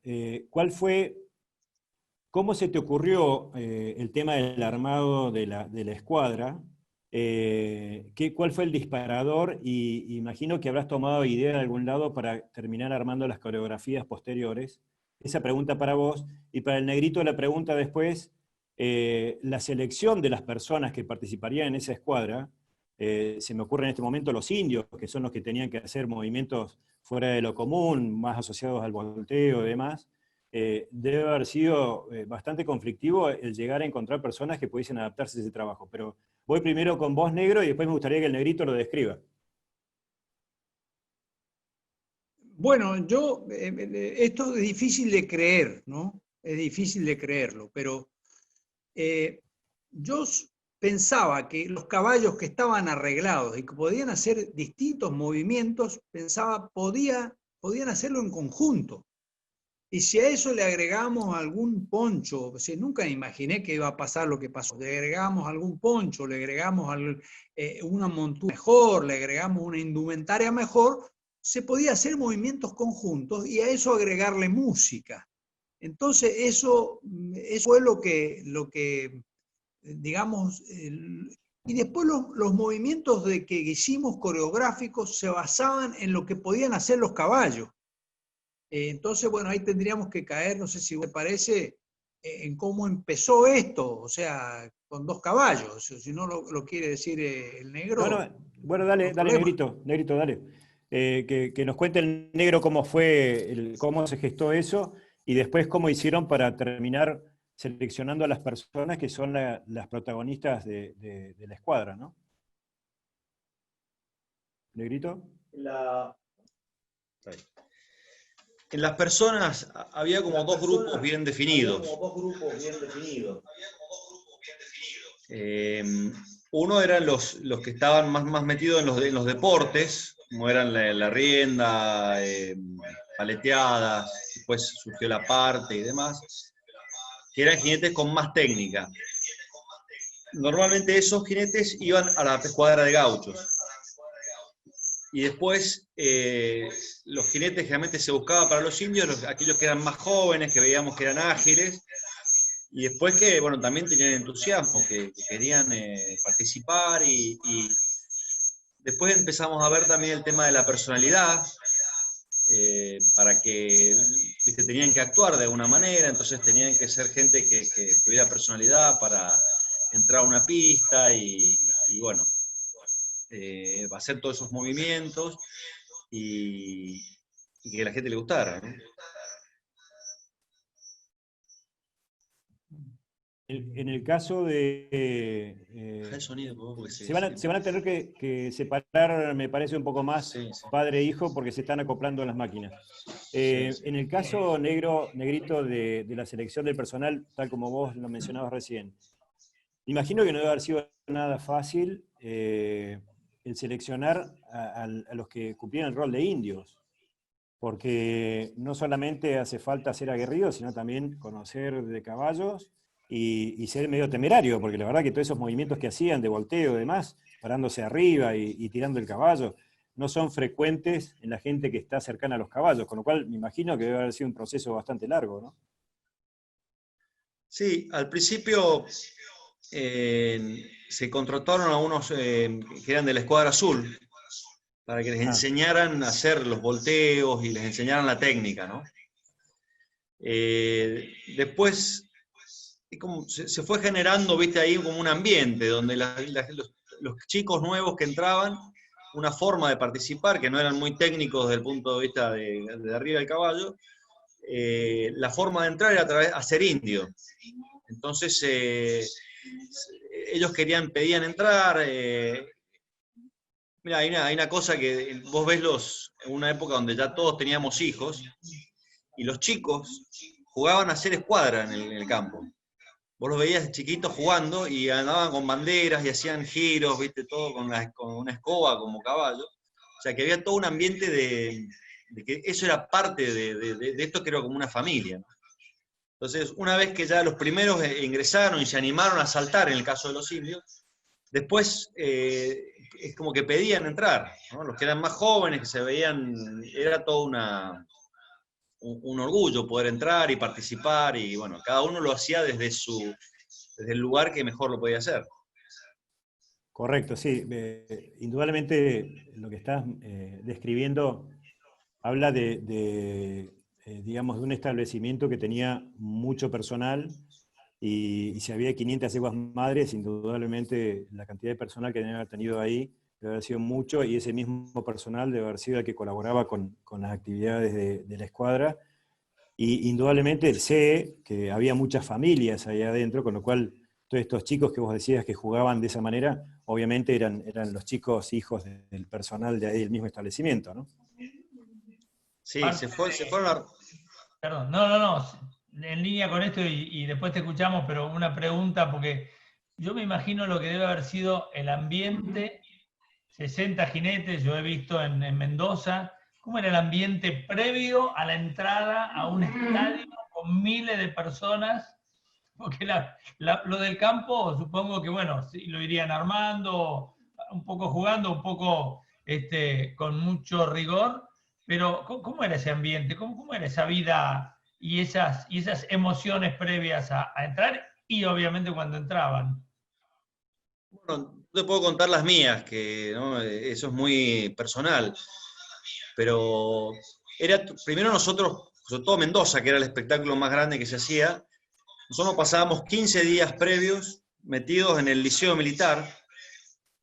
¿cómo se te ocurrió el tema del armado de la escuadra? ¿Cuál fue el disparador? Y imagino que habrás tomado idea de algún lado para terminar armando las coreografías posteriores. Esa pregunta para vos. Y para el negrito la pregunta después, la selección de las personas que participarían en esa escuadra, se me ocurre en este momento los indios, que son los que tenían que hacer movimientos fuera de lo común, más asociados al volteo y demás. Debe haber sido bastante conflictivo el llegar a encontrar personas que pudiesen adaptarse a ese trabajo. Pero voy primero con vos, negro, y después me gustaría que el negrito lo describa. Bueno, esto es difícil de creer, ¿no? Es difícil de creerlo, pero yo pensaba que los caballos que estaban arreglados y que podían hacer distintos movimientos, pensaba, podían hacerlo en conjunto. Y si a eso le agregamos algún poncho, o sea, nunca imaginé que iba a pasar lo que pasó, le agregamos algún poncho, le agregamos una montura mejor, le agregamos una indumentaria mejor, se podía hacer movimientos conjuntos y a eso agregarle música. Entonces eso fue lo que digamos, y después los movimientos que hicimos coreográficos se basaban en lo que podían hacer los caballos. Entonces, bueno, ahí tendríamos que caer, no sé si me parece, en cómo empezó esto, o sea, con 2 caballos, si no lo quiere decir el negro. Bueno, dale, negrito, dale. Que nos cuente el negro cómo cómo se gestó eso, y después cómo hicieron para terminar seleccionando a las personas que son las protagonistas de la escuadra, ¿no? ¿Negrito? En las personas había como 2 grupos bien definidos. Uno eran los que estaban más metidos en los deportes, como eran la rienda, paleteadas, después surgió la parte y demás, que eran jinetes con más técnica. Normalmente esos jinetes iban a la escuadra de gauchos. Y después los jinetes generalmente se buscaba para los indios, aquellos que eran más jóvenes, que veíamos que eran ágiles, y después que, bueno, también tenían entusiasmo, que querían participar, y después empezamos a ver también el tema de la personalidad, para que, viste, tenían que actuar de alguna manera, entonces tenían que ser gente que tuviera personalidad para entrar a una pista, y bueno, hacer todos esos movimientos y que a la gente le gustara, ¿no? En el caso de... el sonido, se van a tener que separar, me parece, un poco más, sí. Padre e hijo, porque se están acoplando las máquinas. Sí. En el caso, negrito, de la selección del personal, tal como vos lo mencionabas recién, imagino que no debe haber sido nada fácil el seleccionar a los que cumplían el rol de indios, porque no solamente hace falta ser aguerrido, sino también conocer de caballos y ser medio temerario, porque la verdad que todos esos movimientos que hacían de volteo y demás, parándose arriba y tirando el caballo, no son frecuentes en la gente que está cercana a los caballos, con lo cual me imagino que debe haber sido un proceso bastante largo, ¿no? Sí, al principio se contrataron a unos que eran de la escuadra azul para que les enseñaran a hacer los volteos y les enseñaran la técnica, ¿no? Después como se fue generando, viste, ahí como un ambiente donde los chicos nuevos que entraban, una forma de participar, que no eran muy técnicos desde el punto de vista de arriba del caballo, la forma de entrar era a través de ser indio. Entonces, ellos pedían entrar. Mira, hay una cosa que vos ves en una época donde ya todos teníamos hijos, y los chicos jugaban a hacer escuadra en el campo. Vos los veías chiquitos jugando y andaban con banderas y hacían giros, viste, todo con una escoba como caballo. O sea, que había todo un ambiente de que eso era parte de esto que era como una familia, ¿no? Entonces, una vez que ya los primeros ingresaron y se animaron a saltar, en el caso de los indios, después es como que pedían entrar, ¿no? Los que eran más jóvenes, que se veían, era todo un orgullo poder entrar y participar, y bueno, cada uno lo hacía desde el lugar que mejor lo podía hacer. Correcto, sí. Indudablemente lo que estás describiendo habla digamos, de un establecimiento que tenía mucho personal, y si había 500 yeguas madres, indudablemente la cantidad de personal que deben haber tenido ahí debe haber sido mucho, y ese mismo personal debe haber sido el que colaboraba con las actividades de la escuadra. Y indudablemente sé que había muchas familias ahí adentro, con lo cual todos estos chicos que vos decías que jugaban de esa manera, obviamente eran los chicos hijos del personal de ahí del mismo establecimiento, ¿no? Sí, se fueron a... Perdón, no, en línea con esto y después te escuchamos, pero una pregunta, porque yo me imagino lo que debe haber sido el ambiente, 60 jinetes, yo he visto en Mendoza, ¿cómo era el ambiente previo a la entrada a un estadio con miles de personas? Porque lo del campo, supongo que, bueno, sí, lo irían armando, un poco jugando, un poco con mucho rigor, pero ¿cómo era ese ambiente? ¿Cómo era esa vida y esas emociones previas a entrar y obviamente cuando entraban? Bueno, te puedo contar las mías, que ¿no? Eso es muy personal, pero primero nosotros, sobre todo Mendoza, que era el espectáculo más grande que se hacía, nosotros pasábamos 15 días previos metidos en el liceo militar,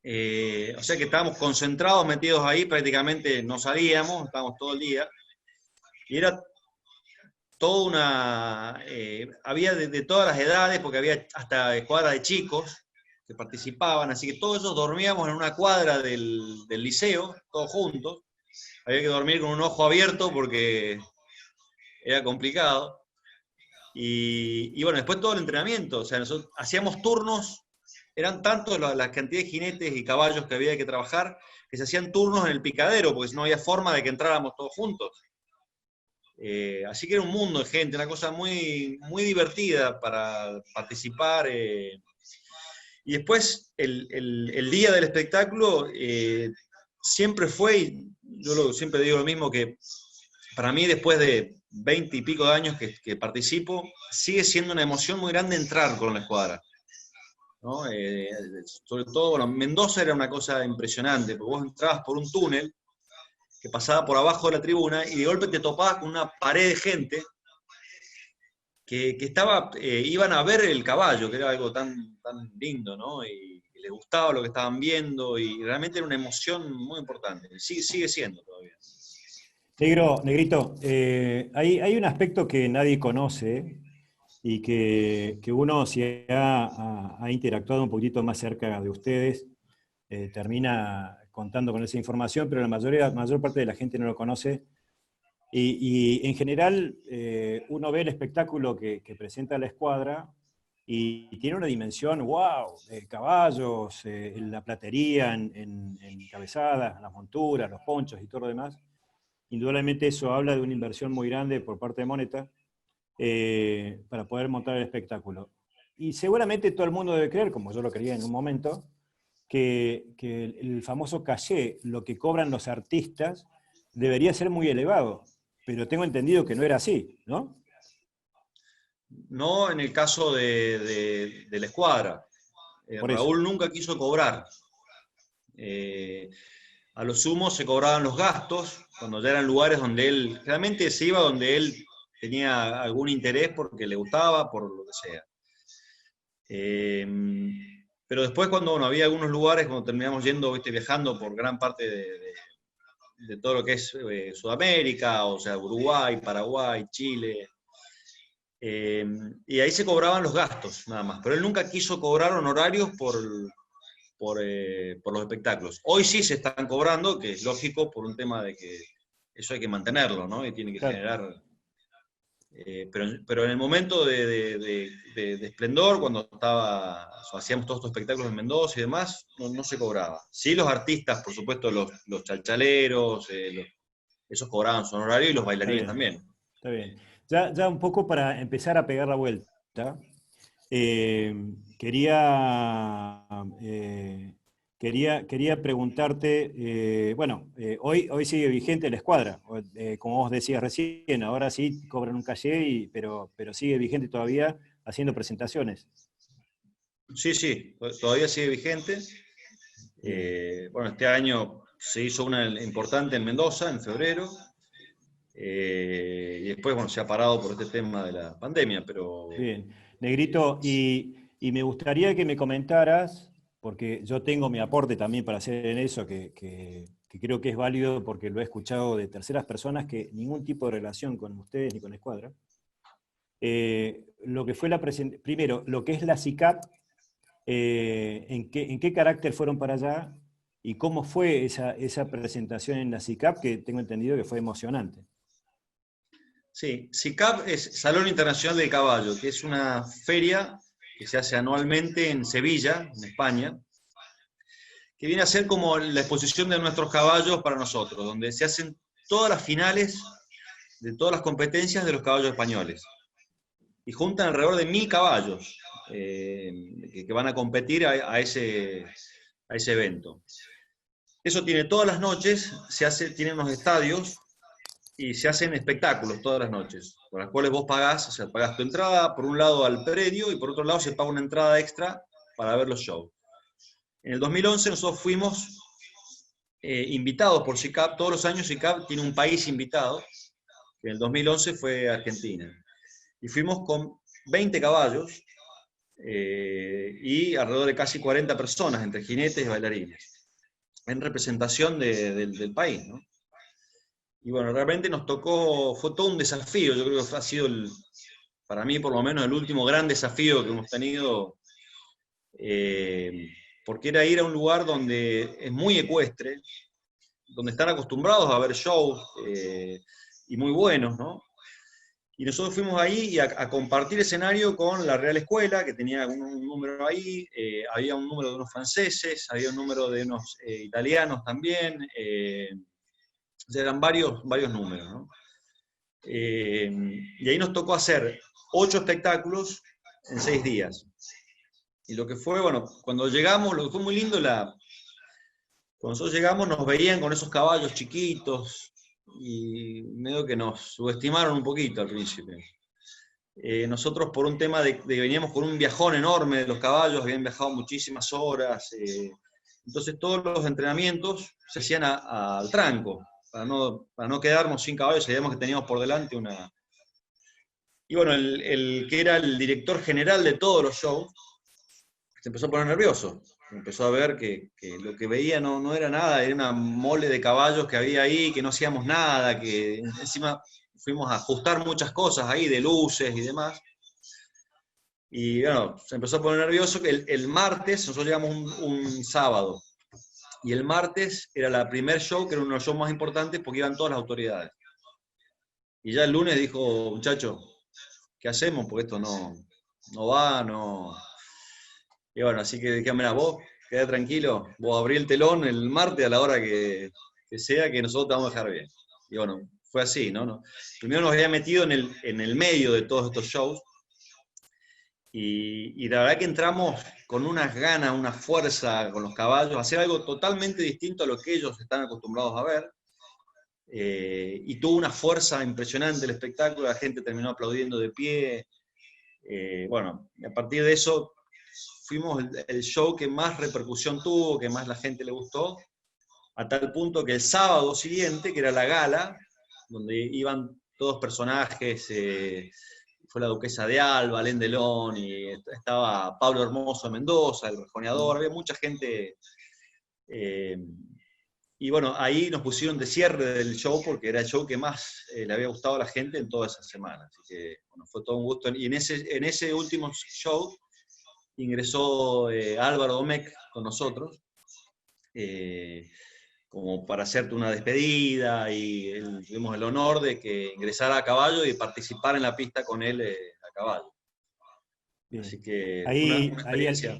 o sea que estábamos concentrados, metidos ahí, prácticamente no salíamos, estábamos todo el día, y era toda había de todas las edades, porque había hasta escuadras de chicos que participaban, así que todos ellos dormíamos en una cuadra del liceo, todos juntos, había que dormir con un ojo abierto porque era complicado. Y bueno, después todo el entrenamiento, o sea, nosotros hacíamos turnos, eran tantos la cantidad de jinetes y caballos que había que trabajar, que se hacían turnos en el picadero, porque no había forma de que entráramos todos juntos. Así que era un mundo de gente, una cosa muy, muy divertida para participar. Y después, el día del espectáculo, siempre fue, y yo siempre digo lo mismo, que para mí después de 20 y pico de años que participo, sigue siendo una emoción muy grande entrar con la escuadra, ¿no? Sobre todo, bueno, Mendoza era una cosa impresionante, porque vos entrabas por un túnel que pasaba por abajo de la tribuna y de golpe te topabas con una pared de gente que iban a ver el caballo, que era algo tan, tan lindo, ¿no? Y les gustaba lo que estaban viendo, y realmente era una emoción muy importante. Sigue siendo todavía. Negrito, hay un aspecto que nadie conoce y que uno, si ha interactuado un poquito más cerca de ustedes, termina contando con esa información, pero la mayor parte de la gente no lo conoce. Y en general, uno ve el espectáculo que presenta la escuadra y tiene una dimensión, wow, de caballos, la platería en cabezadas, las monturas, los ponchos y todo lo demás. Indudablemente eso habla de una inversión muy grande por parte de Moneta para poder montar el espectáculo. Y seguramente todo el mundo debe creer, como yo lo creía en un momento, que el famoso caché, lo que cobran los artistas, debería ser muy elevado. Pero tengo entendido que no era así, ¿no? No en el caso de la escuadra. Por eso. Raúl nunca quiso cobrar. A lo sumo se cobraban los gastos, cuando ya eran lugares donde él, generalmente se iba donde él tenía algún interés porque le gustaba, por lo que sea. Pero después cuando había algunos lugares, cuando terminamos yendo, viajando por gran parte de todo lo que es Sudamérica, o sea, Uruguay, Paraguay, Chile, y ahí se cobraban los gastos, nada más. Pero él nunca quiso cobrar honorarios por los espectáculos. Hoy sí se están cobrando, que es lógico por un tema de que eso hay que mantenerlo, ¿no? Y tiene que generar... pero en el momento de esplendor, cuando hacíamos todos estos espectáculos en Mendoza y demás, no se cobraba. Sí, los artistas, por supuesto, los chalchaleros, esos cobraban su honorario y los bailarines también. Está bien. Ya un poco para empezar a pegar la vuelta, quería preguntarte, hoy sigue vigente la escuadra, como vos decías recién, ahora sí cobran un caché, pero sigue vigente todavía haciendo presentaciones. Sí, todavía sigue vigente. Este año se hizo una importante en Mendoza, en febrero, y después, se ha parado por este tema de la pandemia, pero... Bien. Negrito, y me gustaría que me comentaras, porque yo tengo mi aporte también para hacer en eso, que creo que es válido porque lo he escuchado de terceras personas, que ningún tipo de relación con ustedes ni con la escuadra. Lo que fue primero, lo que es la SICAP, ¿en qué carácter fueron para allá? ¿Y cómo fue esa presentación en la SICAP, que tengo entendido que fue emocionante? Sí, SICAP es Salón Internacional del Caballo, que es una feria que se hace anualmente en Sevilla, en España, que viene a ser como la exposición de nuestros caballos para nosotros, donde se hacen todas las finales de todas las competencias de los caballos españoles. Y juntan alrededor de 1000 caballos que van a competir a ese evento. Eso tiene todas las noches, tiene unos estadios, y se hacen espectáculos todas las noches, por las cuales vos pagás tu entrada, por un lado al predio, y por otro lado se paga una entrada extra para ver los shows. En el 2011 nosotros fuimos invitados por SICAP, todos los años SICAP tiene un país invitado, que en el 2011 fue Argentina. Y fuimos con 20 caballos y alrededor de casi 40 personas, entre jinetes y bailarines, en representación del país, ¿no? Y realmente nos tocó, fue todo un desafío, yo creo que ha sido, para mí por lo menos, el último gran desafío que hemos tenido, porque era ir a un lugar donde es muy ecuestre, donde están acostumbrados a ver shows, y muy buenos, ¿no? Y nosotros fuimos ahí a compartir escenario con la Real Escuela, que tenía un número ahí, había un número de unos franceses, había un número de unos italianos también, o sea, eran varios números, ¿no? Y ahí nos tocó hacer 8 espectáculos en 6 días. Y lo que fue, cuando llegamos, lo que fue muy lindo, cuando nosotros llegamos nos veían con esos caballos chiquitos, y medio que nos subestimaron un poquito al principio. Nosotros por un tema de que veníamos con un viajón enorme de los caballos, habían viajado muchísimas horas, entonces todos los entrenamientos se hacían al tranco, para no quedarnos sin caballos, sabíamos que teníamos por delante una... Y el que era el director general de todos los shows, se empezó a poner nervioso, empezó a ver que lo que veía no era nada, era una mole de caballos que había ahí, que no hacíamos nada, que encima fuimos a ajustar muchas cosas ahí, de luces y demás. Y se empezó a poner nervioso, que el martes, nosotros llegamos un sábado, y el martes era la primer show, que era uno de los shows más importantes, porque iban todas las autoridades. Y ya el lunes dijo, muchacho, ¿qué hacemos? Porque esto no va. Y así que dije, mira, vos, quedá tranquilo, vos abrí el telón el martes a la hora que sea, que nosotros te vamos a dejar bien. Y fue así, ¿no? Primero nos había metido en el medio de todos estos shows, y la verdad que entramos con unas ganas, una fuerza con los caballos, a hacer algo totalmente distinto a lo que ellos están acostumbrados a ver, y tuvo una fuerza impresionante el espectáculo, la gente terminó aplaudiendo de pie, bueno, a partir de eso fuimos el show que más repercusión tuvo, que más la gente le gustó, a tal punto que el sábado siguiente, que era la gala, donde iban todos personajes, fue la duquesa de Alba, Alain Delon, y estaba Pablo Hermoso de Mendoza, el rejoneador, había mucha gente. Y bueno, ahí nos pusieron de cierre del show porque era el show que más le había gustado a la gente en toda esa semana. Así que bueno, fue todo un gusto. Y en ese último show ingresó Álvaro Domecq con nosotros, como para hacerte una despedida, y tuvimos el honor de que ingresara a caballo y participar en la pista con él a caballo. Bien. Así que Ahí, una experiencia.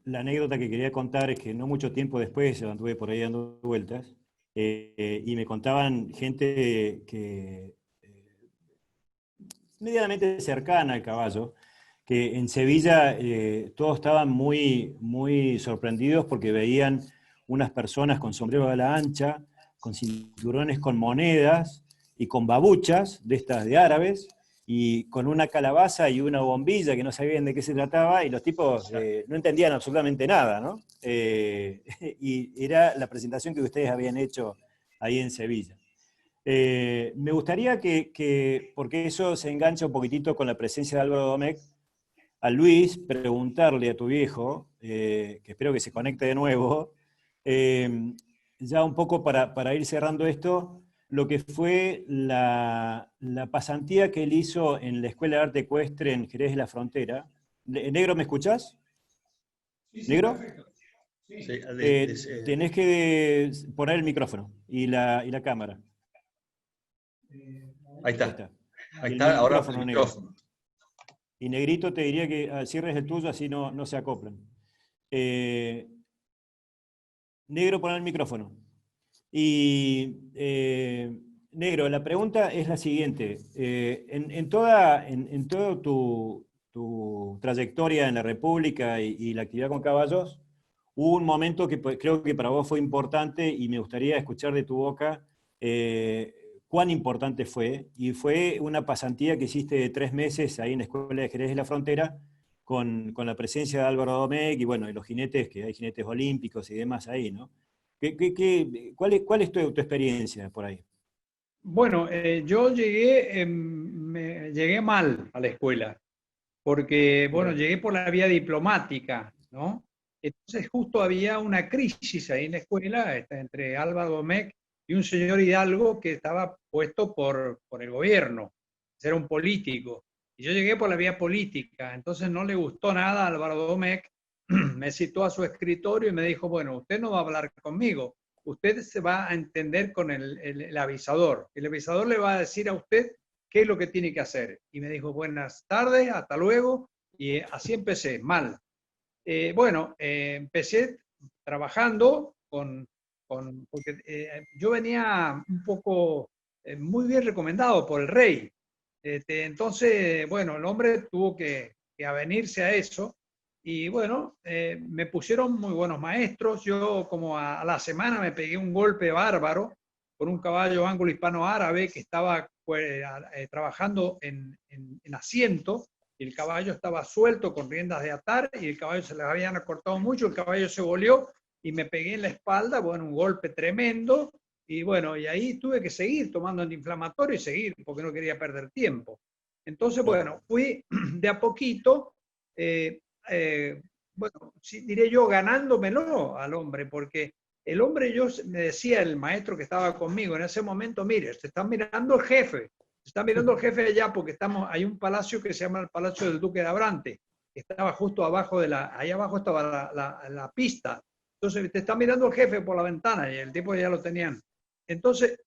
la anécdota que quería contar es que no mucho tiempo después anduve por ahí dando vueltas y me contaban gente que medianamente cercana al caballo, que en Sevilla todos estaban muy, muy sorprendidos porque veían unas personas con sombrero a la ancha, con cinturones con monedas y con babuchas de estas de árabes, y con una calabaza y una bombilla que no sabían de qué se trataba, y los tipos no entendían absolutamente nada, ¿no? Y era la presentación que ustedes habían hecho ahí en Sevilla. Me gustaría porque eso se engancha un poquitito con la presencia de Álvaro Domecq, a Luis preguntarle a tu viejo, que espero que se conecte de nuevo, ya un poco para ir cerrando esto, lo que fue la pasantía que él hizo en la Escuela de Arte Ecuestre en Jerez de la Frontera. Negro, ¿me escuchás? Sí, ¿Negro? perfecto. Sí, Tenés que poner el micrófono y la cámara. ahí está. Ahí está. Ahí Y el está, ahora micrófono el negro. micrófono. Y Negrito te diría que cierres el tuyo, así no se acoplan. Negro, pon el micrófono. Y Negro, la pregunta es la siguiente. En toda tu trayectoria en la República y la actividad con caballos, hubo un momento que creo que para vos fue importante y me gustaría escuchar de tu boca cuán importante fue. Y fue una pasantía que hiciste de 3 meses ahí en la Escuela de Jerez de la Frontera con la presencia de Álvaro Domecq y bueno, y los jinetes, que hay jinetes olímpicos y demás ahí, ¿no? ¿Cuál es tu experiencia por ahí? Bueno, yo llegué, llegué mal a la escuela, porque, bueno, Mira. llegué por la vía diplomática, ¿no? Entonces justo había una crisis ahí en la escuela entre Álvaro Domecq y un señor Hidalgo que estaba puesto por el gobierno, era un político. Y yo llegué por la vía política, entonces no le gustó nada a Álvaro Domecq, me citó a su escritorio y me dijo, bueno, usted no va a hablar conmigo, usted se va a entender con el avisador. El avisador le va a decir a usted qué es lo que tiene que hacer. Y me dijo, buenas tardes, hasta luego. Y así empecé, mal. Bueno, empecé trabajando porque yo venía un poco, muy bien recomendado por el rey. Entonces, bueno, el hombre tuvo que avenirse a eso. Y bueno, me pusieron muy buenos maestros. Yo como a la semana me pegué un golpe bárbaro con un caballo ángulo hispano-árabe que estaba trabajando en asiento, y el caballo estaba suelto con riendas de atar, y el caballo se le habían acortado mucho, el caballo se volvió y me pegué en la espalda, bueno, un golpe tremendo, y bueno, y ahí tuve que seguir tomando antiinflamatorio y seguir, porque no quería perder tiempo. Entonces, bueno, fui de a poquito, bueno, sí, diré yo, ganándomelo al hombre, porque el hombre, me decía el maestro que estaba conmigo en ese momento, mire, se está mirando el jefe, se está mirando el jefe allá, porque hay un palacio que se llama el Palacio del Duque de Abrante, que estaba justo abajo ahí abajo estaba la pista. Entonces te está mirando el jefe por la ventana y el tipo ya lo tenían. Entonces,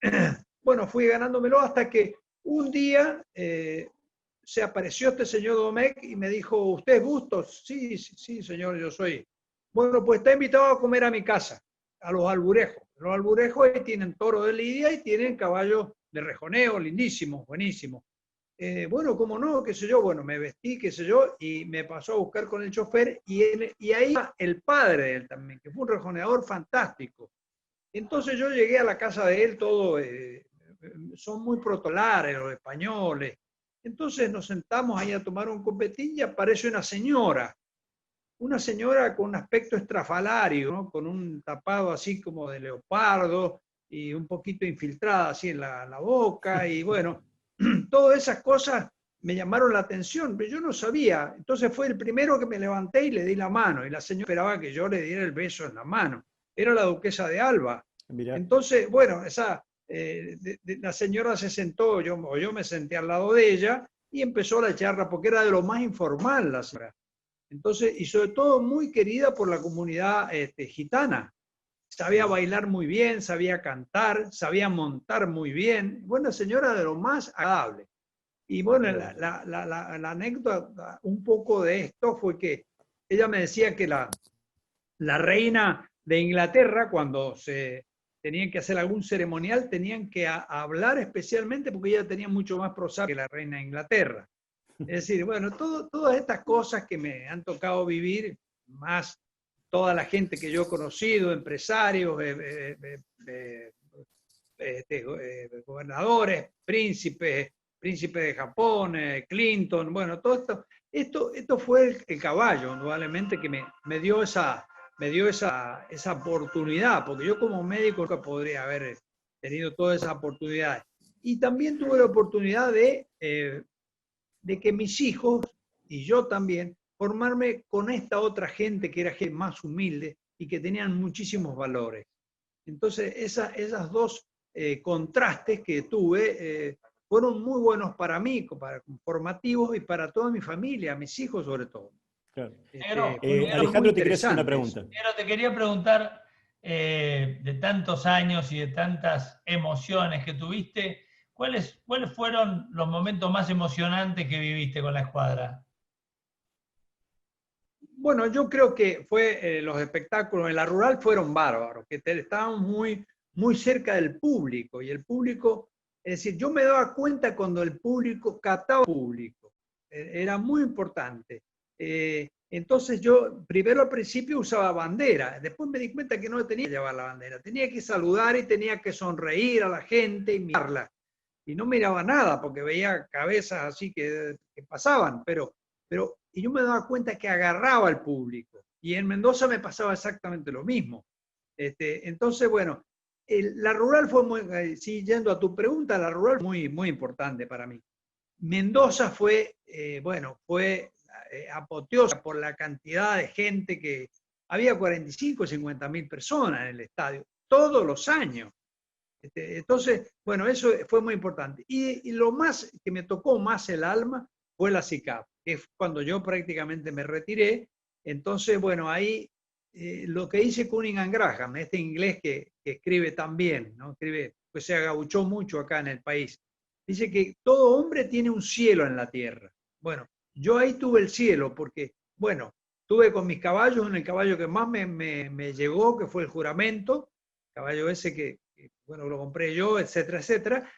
bueno, fui ganándomelo hasta que un día se apareció este señor Domecq y me dijo, ¿usted es Bustos? Sí, sí, sí, señor, yo soy. Bueno, pues está invitado a comer a mi casa, a los Alburejos. Los Alburejos ahí tienen toro de lidia y tienen caballos de rejoneo, lindísimos, buenísimos. Bueno, cómo no, qué sé yo, bueno, me vestí, qué sé yo, y me pasó a buscar con el chofer, y ahí el padre de él también, que fue un rejoneador fantástico. Entonces yo llegué a la casa de él, son muy protolares los españoles. Entonces nos sentamos ahí a tomar un copetín y aparece una señora con un aspecto estrafalario, ¿no? Con un tapado así como de leopardo y un poquito infiltrada así en la boca, y bueno, todas esas cosas me llamaron la atención, pero yo no sabía. Entonces fue el primero que me levanté y le di la mano, y la señora esperaba que yo le diera el beso en la mano. Era la duquesa de Alba. Mirá. Entonces, bueno, la señora se sentó, yo me senté al lado de ella, y empezó la charla, porque era de lo más informal la señora. Entonces, y sobre todo muy querida por la comunidad gitana. Sabía bailar muy bien, sabía cantar, sabía montar muy bien. Buena señora, de lo más agradable. Y bueno, la anécdota un poco de esto fue que ella me decía que la reina de Inglaterra, cuando se tenían que hacer algún ceremonial, tenían que hablar especialmente porque ella tenía mucho más prosapia que la reina de Inglaterra. Es decir, bueno, todas estas cosas que me han tocado vivir, más toda la gente que yo he conocido, empresarios, gobernadores, príncipes de Japón, Clinton, bueno, todo esto fue el caballo, indudablemente, que me dio esa oportunidad, porque yo como médico nunca podría haber tenido todas esas oportunidades. Y también tuve la oportunidad de que mis hijos, y yo también, formarme con esta otra gente que era gente más humilde y que tenían muchísimos valores. Entonces, esas dos contrastes que tuve fueron muy buenos para mí, formativos, y para toda mi familia, mis hijos sobre todo. Claro. Alejandro, te quería hacer una pregunta. Pero te quería preguntar, de tantos años y de tantas emociones que tuviste, ¿cuáles fueron los momentos más emocionantes que viviste con la escuadra? Bueno, yo creo que fue los espectáculos en la rural fueron bárbaros, que estábamos muy cerca del público, y el público, es decir, yo me daba cuenta cuando el público captaba al público, era muy importante. Entonces yo primero al principio usaba bandera, después me di cuenta que no tenía que llevar la bandera, tenía que saludar y tenía que sonreír a la gente y mirarla. Y no miraba nada porque veía cabezas así que pasaban, y yo me daba cuenta que agarraba al público. Y en Mendoza me pasaba exactamente lo mismo. Entonces, bueno, la rural fue muy, yendo a tu pregunta, la rural fue muy importante para mí. Mendoza fue apoteosa por la cantidad de gente que había 45 o 50 mil personas en el estadio, todos los años. Entonces, bueno, eso fue muy importante. Y lo más que me tocó más el alma fue la SICAP, que es cuando yo prácticamente me retiré. Entonces, bueno, ahí lo que dice Cunningham Graham, este inglés que escribe tan bien, ¿no? Escribe, pues se agauchó mucho acá en el país. Dice que todo hombre tiene un cielo en la tierra. Bueno, yo ahí tuve el cielo porque, bueno, tuve con mis caballos, en el caballo que más me llegó, que fue el Juramento, caballo ese que bueno, lo compré yo, etcétera, etcétera.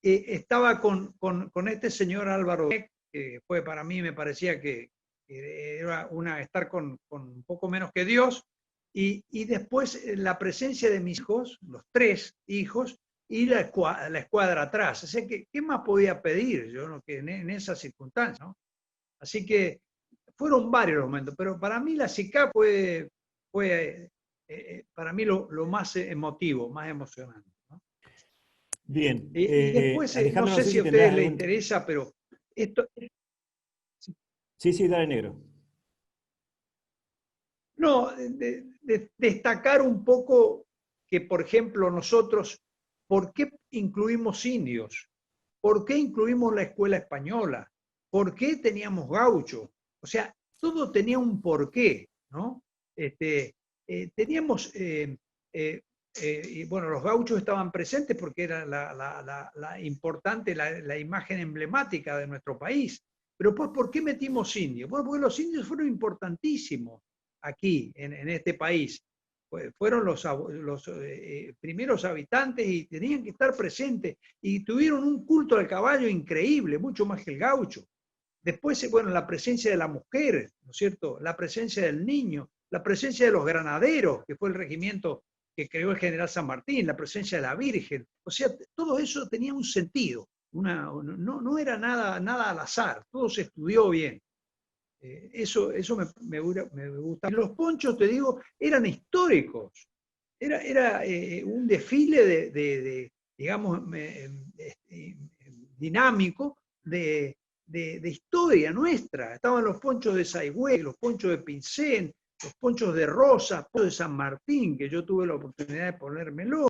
Estaba con este señor Álvaro, que fue para mí, me parecía que era estar con un poco menos que Dios, y después la presencia de mis hijos, los 3 hijos, y la escuadra atrás. O sea, ¿qué más podía pedir yo, ¿no? Que en esas circunstancias, ¿no? Así que fueron varios los momentos, pero para mí la SICAP fue para mí lo más emotivo, más emocionante, ¿no? Bien. Y después, Alejandro, no sé si a ustedes les interesa, pero esto... Sí, dale, negro. No, destacar un poco que, por ejemplo, nosotros, ¿por qué incluimos indios? ¿Por qué incluimos la escuela española? ¿Por qué teníamos gaucho? O sea, todo tenía un porqué, ¿no? Teníamos, y bueno, los gauchos estaban presentes porque era la importante, la imagen emblemática de nuestro país. Pero pues, ¿por qué metimos indios? Bueno, porque los indios fueron importantísimos aquí, en este país. Fueron los primeros habitantes y tenían que estar presentes, y tuvieron un culto al caballo increíble, mucho más que el gaucho. Después, bueno, la presencia de la mujer, ¿no es cierto? La presencia del niño, la presencia de los granaderos, que fue el regimiento que creó el general San Martín, la presencia de la Virgen. O sea, todo eso tenía un sentido. no era nada al azar, todo se estudió bien. Eso me gusta. Y los ponchos, te digo, eran históricos. Era un desfile digamos, dinámico de historia nuestra. Estaban los ponchos de Saigüe, los ponchos de Pincén, los ponchos de Rosa, los ponchos de San Martín, que yo tuve la oportunidad de ponérmelo,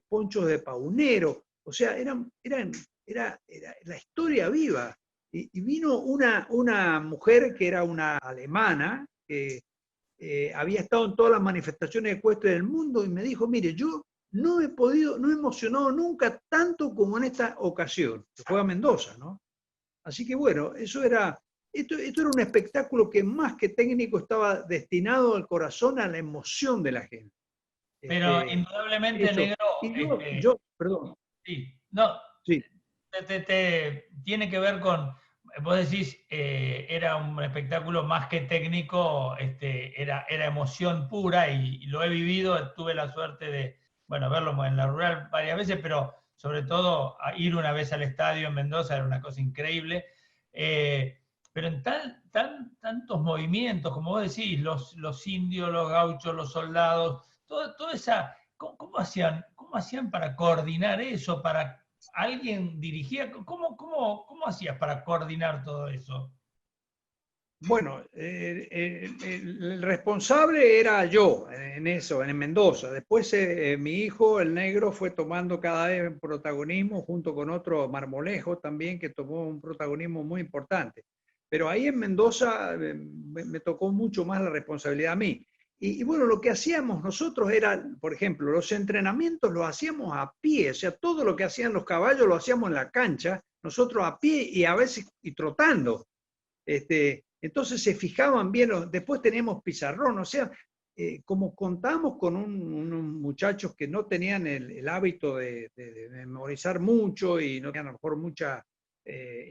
ponchos de Paunero. O sea, era la historia viva. Y vino una mujer que era una alemana, que había estado en todas las manifestaciones ecuestres del mundo, y me dijo, mire, yo no he emocionado nunca tanto como en esta ocasión, que fue a Mendoza, ¿no? Así que bueno, esto era un espectáculo que más que técnico estaba destinado al corazón, a la emoción de la gente. Pero indudablemente, negro, perdón. Sí, no, sí. Tiene que ver con, vos decís, era un espectáculo más que técnico, era emoción pura, y lo he vivido, tuve la suerte de, bueno, verlo en la rural varias veces, pero sobre todo ir una vez al estadio en Mendoza era una cosa increíble. Pero en tantos movimientos, como vos decís, los indios, los gauchos, los soldados, toda esa, ¿cómo hacían para coordinar eso? ¿Alguien dirigía? ¿Cómo hacías para coordinar todo eso? Bueno, el responsable era yo en eso, en Mendoza. Después mi hijo, el negro, fue tomando cada vez protagonismo junto con otro Marmolejo también, que tomó un protagonismo muy importante. Pero ahí en Mendoza me tocó mucho más la responsabilidad a mí. Y bueno, lo que hacíamos nosotros era, por ejemplo, los entrenamientos los hacíamos a pie, o sea, todo lo que hacían los caballos lo hacíamos en la cancha, nosotros a pie y a veces trotando. Entonces se fijaban bien, después teníamos pizarrón, o sea, como contábamos con unos muchachos que no tenían el hábito de memorizar mucho y no tenían a lo mejor mucha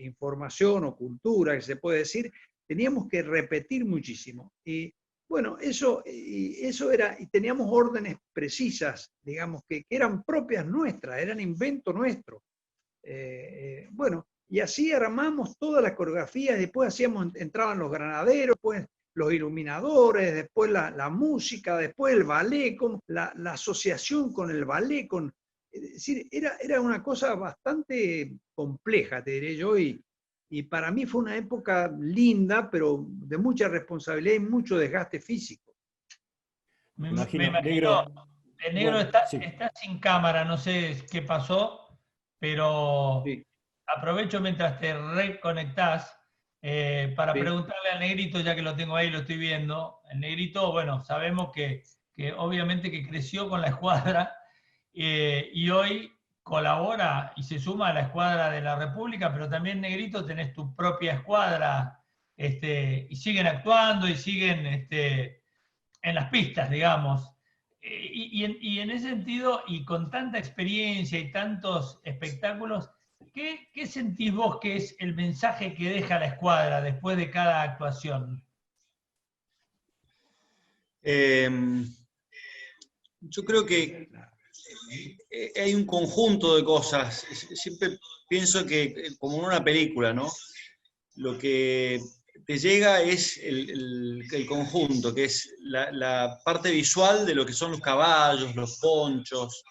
información o cultura, que se puede decir, teníamos que repetir muchísimo. Y bueno, eso era, y teníamos órdenes precisas, digamos, que eran propias nuestras, eran invento nuestro. Bueno, y así armamos todas las coreografías, después entraban los granaderos, después los iluminadores, después la música, después el ballet, la asociación con el ballet, es decir, era una cosa bastante compleja, te diré yo, y para mí fue una época linda, pero de mucha responsabilidad y mucho desgaste físico. Me imagino, negro, el negro bueno, está sin cámara, no sé qué pasó, pero sí. Aprovecho mientras te reconectás para preguntarle al negrito, ya que lo tengo ahí, lo estoy viendo. El negrito, bueno, sabemos que obviamente que creció con la escuadra y hoy colabora y se suma a la escuadra de la República, pero también, negrito, tenés tu propia escuadra y siguen actuando y siguen en las pistas, digamos. Y en ese sentido, y con tanta experiencia y tantos espectáculos, ¿qué sentís vos que es el mensaje que deja la escuadra después de cada actuación? Yo creo que hay un conjunto de cosas. Siempre pienso que, como en una película, ¿no? Lo que te llega es el conjunto, que es la parte visual de lo que son los caballos, los ponchos,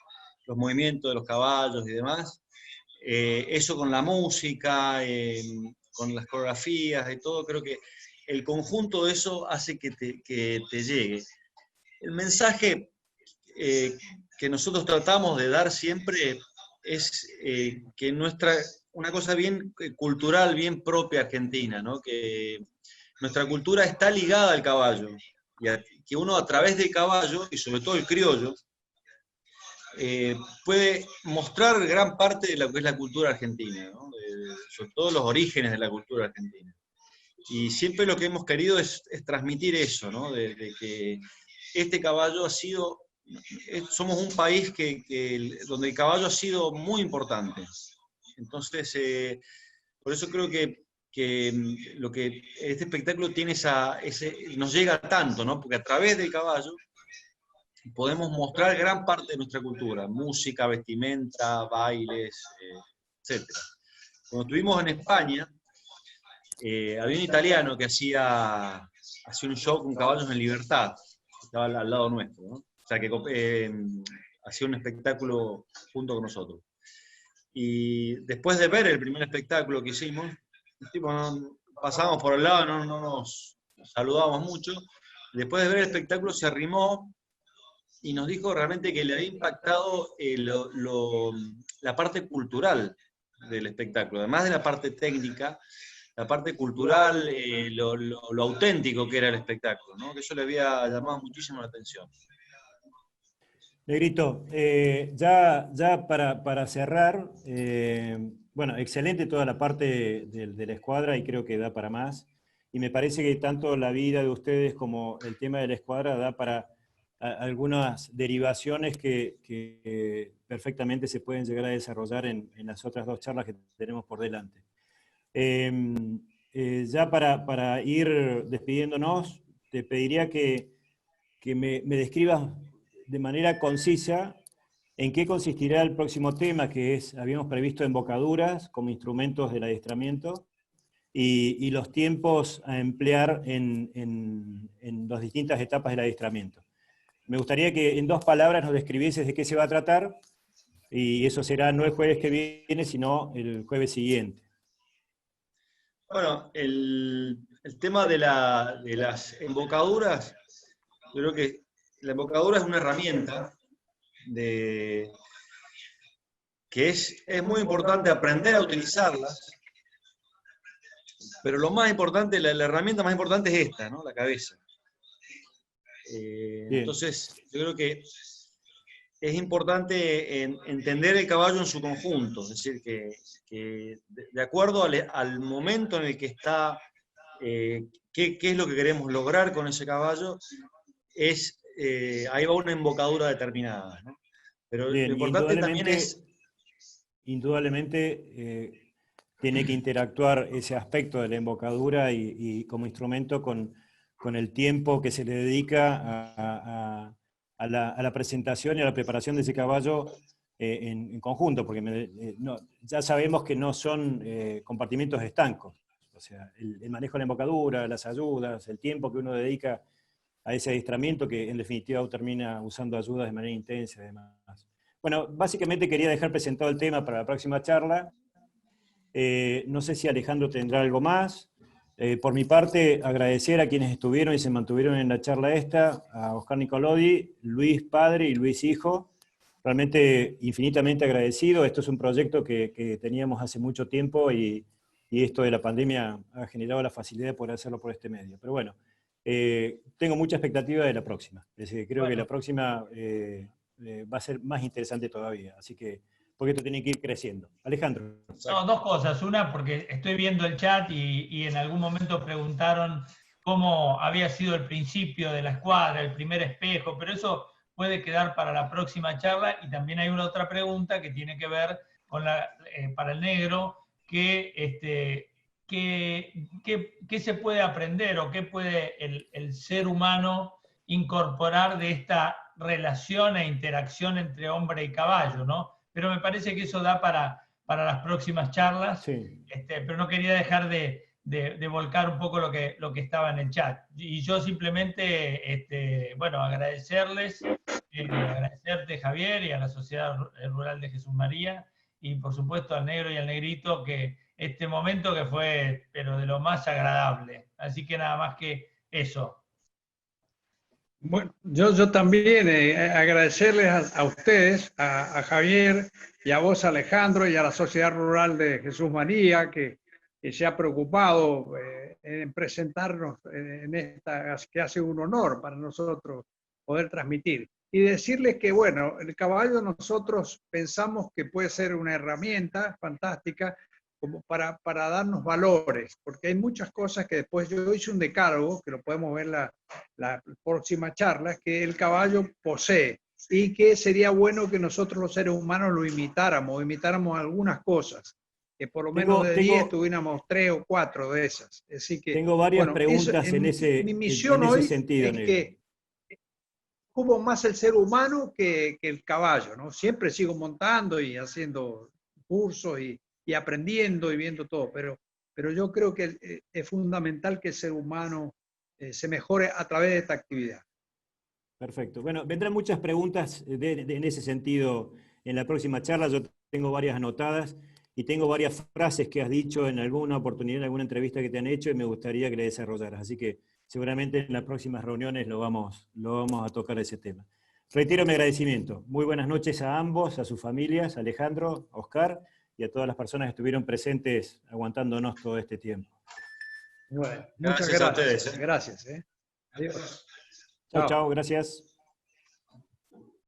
los movimientos de los caballos y demás. Eso con la música, con las coreografías y todo, creo que el conjunto de eso hace que te llegue. El mensaje que nosotros tratamos de dar siempre es que una cosa bien cultural, bien propia argentina, ¿no? Que nuestra cultura está ligada al caballo, y que uno a través del caballo, y sobre todo el criollo, puede mostrar gran parte de lo que es la cultura argentina, ¿no? Sobre todo los orígenes de la cultura argentina. Y siempre lo que hemos querido es transmitir eso, ¿no? De que este caballo ha sido... Somos un país donde el caballo ha sido muy importante. Entonces, por eso creo que este espectáculo tiene nos llega tanto, ¿no? Porque a través del caballo podemos mostrar gran parte de nuestra cultura, música, vestimenta, bailes, etc. Cuando estuvimos en España, había un italiano que hacía un show con caballos en libertad, que estaba al lado nuestro, ¿no? O sea, que hacía un espectáculo junto con nosotros. Y después de ver el primer espectáculo que hicimos, pasamos por el lado, no nos saludábamos mucho. Después de ver el espectáculo se arrimó y nos dijo realmente que le había impactado la parte cultural del espectáculo, además de la parte técnica, la parte cultural, lo auténtico que era el espectáculo, ¿no? Que eso le había llamado muchísimo la atención. Negrito, ya para cerrar, bueno, excelente toda la parte de la escuadra y creo que da para más. Y me parece que tanto la vida de ustedes como el tema de la escuadra da para algunas derivaciones que perfectamente se pueden llegar a desarrollar en las otras dos charlas que tenemos por delante. Ya para ir despidiéndonos, te pediría que me describas de manera concisa en qué consistirá el próximo tema, que es, habíamos previsto embocaduras como instrumentos del adiestramiento, y los tiempos a emplear en las distintas etapas del adiestramiento. Me gustaría que en 2 palabras nos describieses de qué se va a tratar, y eso será no el jueves que viene, sino el jueves siguiente. Bueno, el tema de las embocaduras, yo creo que la embocadura es una herramienta que es muy importante aprender a utilizarlas, pero lo más importante, la herramienta más importante es esta, ¿no? La cabeza. Entonces, yo creo que es importante entender el caballo en su conjunto, es decir, que de acuerdo al momento en el que está, qué es lo que queremos lograr con ese caballo, ahí va una embocadura determinada, ¿no? Pero bien, lo importante también es... Indudablemente tiene que interactuar ese aspecto de la embocadura y como instrumento con el tiempo que se le dedica a la presentación y a la preparación de ese caballo en conjunto, porque ya sabemos que no son compartimentos estancos. O sea, el manejo de la embocadura, las ayudas, el tiempo que uno dedica a ese adiestramiento, que en definitiva termina usando ayudas de manera intensa y demás. Bueno, básicamente quería dejar presentado el tema para la próxima charla. No sé si Alejandro tendrá algo más. Por mi parte, agradecer a quienes estuvieron y se mantuvieron en la charla esta, a Oscar Nicolodi, Luis padre y Luis hijo. Realmente infinitamente agradecido. Esto es un proyecto que teníamos hace mucho tiempo y esto de la pandemia ha generado la facilidad de poder hacerlo por este medio. Pero bueno, tengo mucha expectativa de la próxima. Es decir, creo que la próxima va a ser más interesante todavía. Así que, porque esto tiene que ir creciendo. Alejandro. No, 2 cosas. Una, porque estoy viendo el chat y en algún momento preguntaron cómo había sido el principio de la escuadra, el primer espejo, pero eso puede quedar para la próxima charla. Y también hay una otra pregunta que tiene que ver con para el negro, ¿qué se puede aprender o qué puede el ser humano incorporar de esta relación e interacción entre hombre y caballo, ¿no? Pero me parece que eso da para las próximas charlas, Sí. Pero no quería dejar de volcar un poco lo que estaba en el chat. Y yo simplemente, bueno, agradecerles, agradecerte Javier y a la Sociedad Rural de Jesús María, y por supuesto al negro y al negrito, que este momento que fue, pero de lo más agradable. Así que nada más que eso. Bueno, yo también agradecerles a ustedes, a Javier y a vos, Alejandro, y a la Sociedad Rural de Jesús María, que se ha preocupado en presentarnos en esta, que hace un honor para nosotros poder transmitir. Y decirles que, bueno, el caballo nosotros pensamos que puede ser una herramienta fantástica como para darnos valores, porque hay muchas cosas que después yo hice un decálogo, que lo podemos ver la próxima charla, que el caballo posee y que sería bueno que nosotros los seres humanos lo imitáramos algunas cosas, que por lo menos de 10 tuviéramos 3 o 4 de esas. Así que, tengo varias preguntas eso, en ese mi misión hoy sentido, es que ocupo más el ser humano que el caballo, ¿no? Siempre sigo montando y haciendo cursos y aprendiendo y viendo todo, pero yo creo que es fundamental que el ser humano se mejore a través de esta actividad. Perfecto. Bueno, vendrán muchas preguntas en ese sentido en la próxima charla. Yo tengo varias anotadas y tengo varias frases que has dicho en alguna oportunidad, en alguna entrevista que te han hecho, y me gustaría que le desarrollaras. Así que seguramente en las próximas reuniones lo vamos a tocar ese tema. Reitero mi agradecimiento. Muy buenas noches a ambos, a sus familias, a Alejandro, a Oscar y a todas las personas que estuvieron presentes aguantándonos todo este tiempo. Bueno, muchas Gracias a ustedes. Gracias. Adiós. Chao, chao, gracias.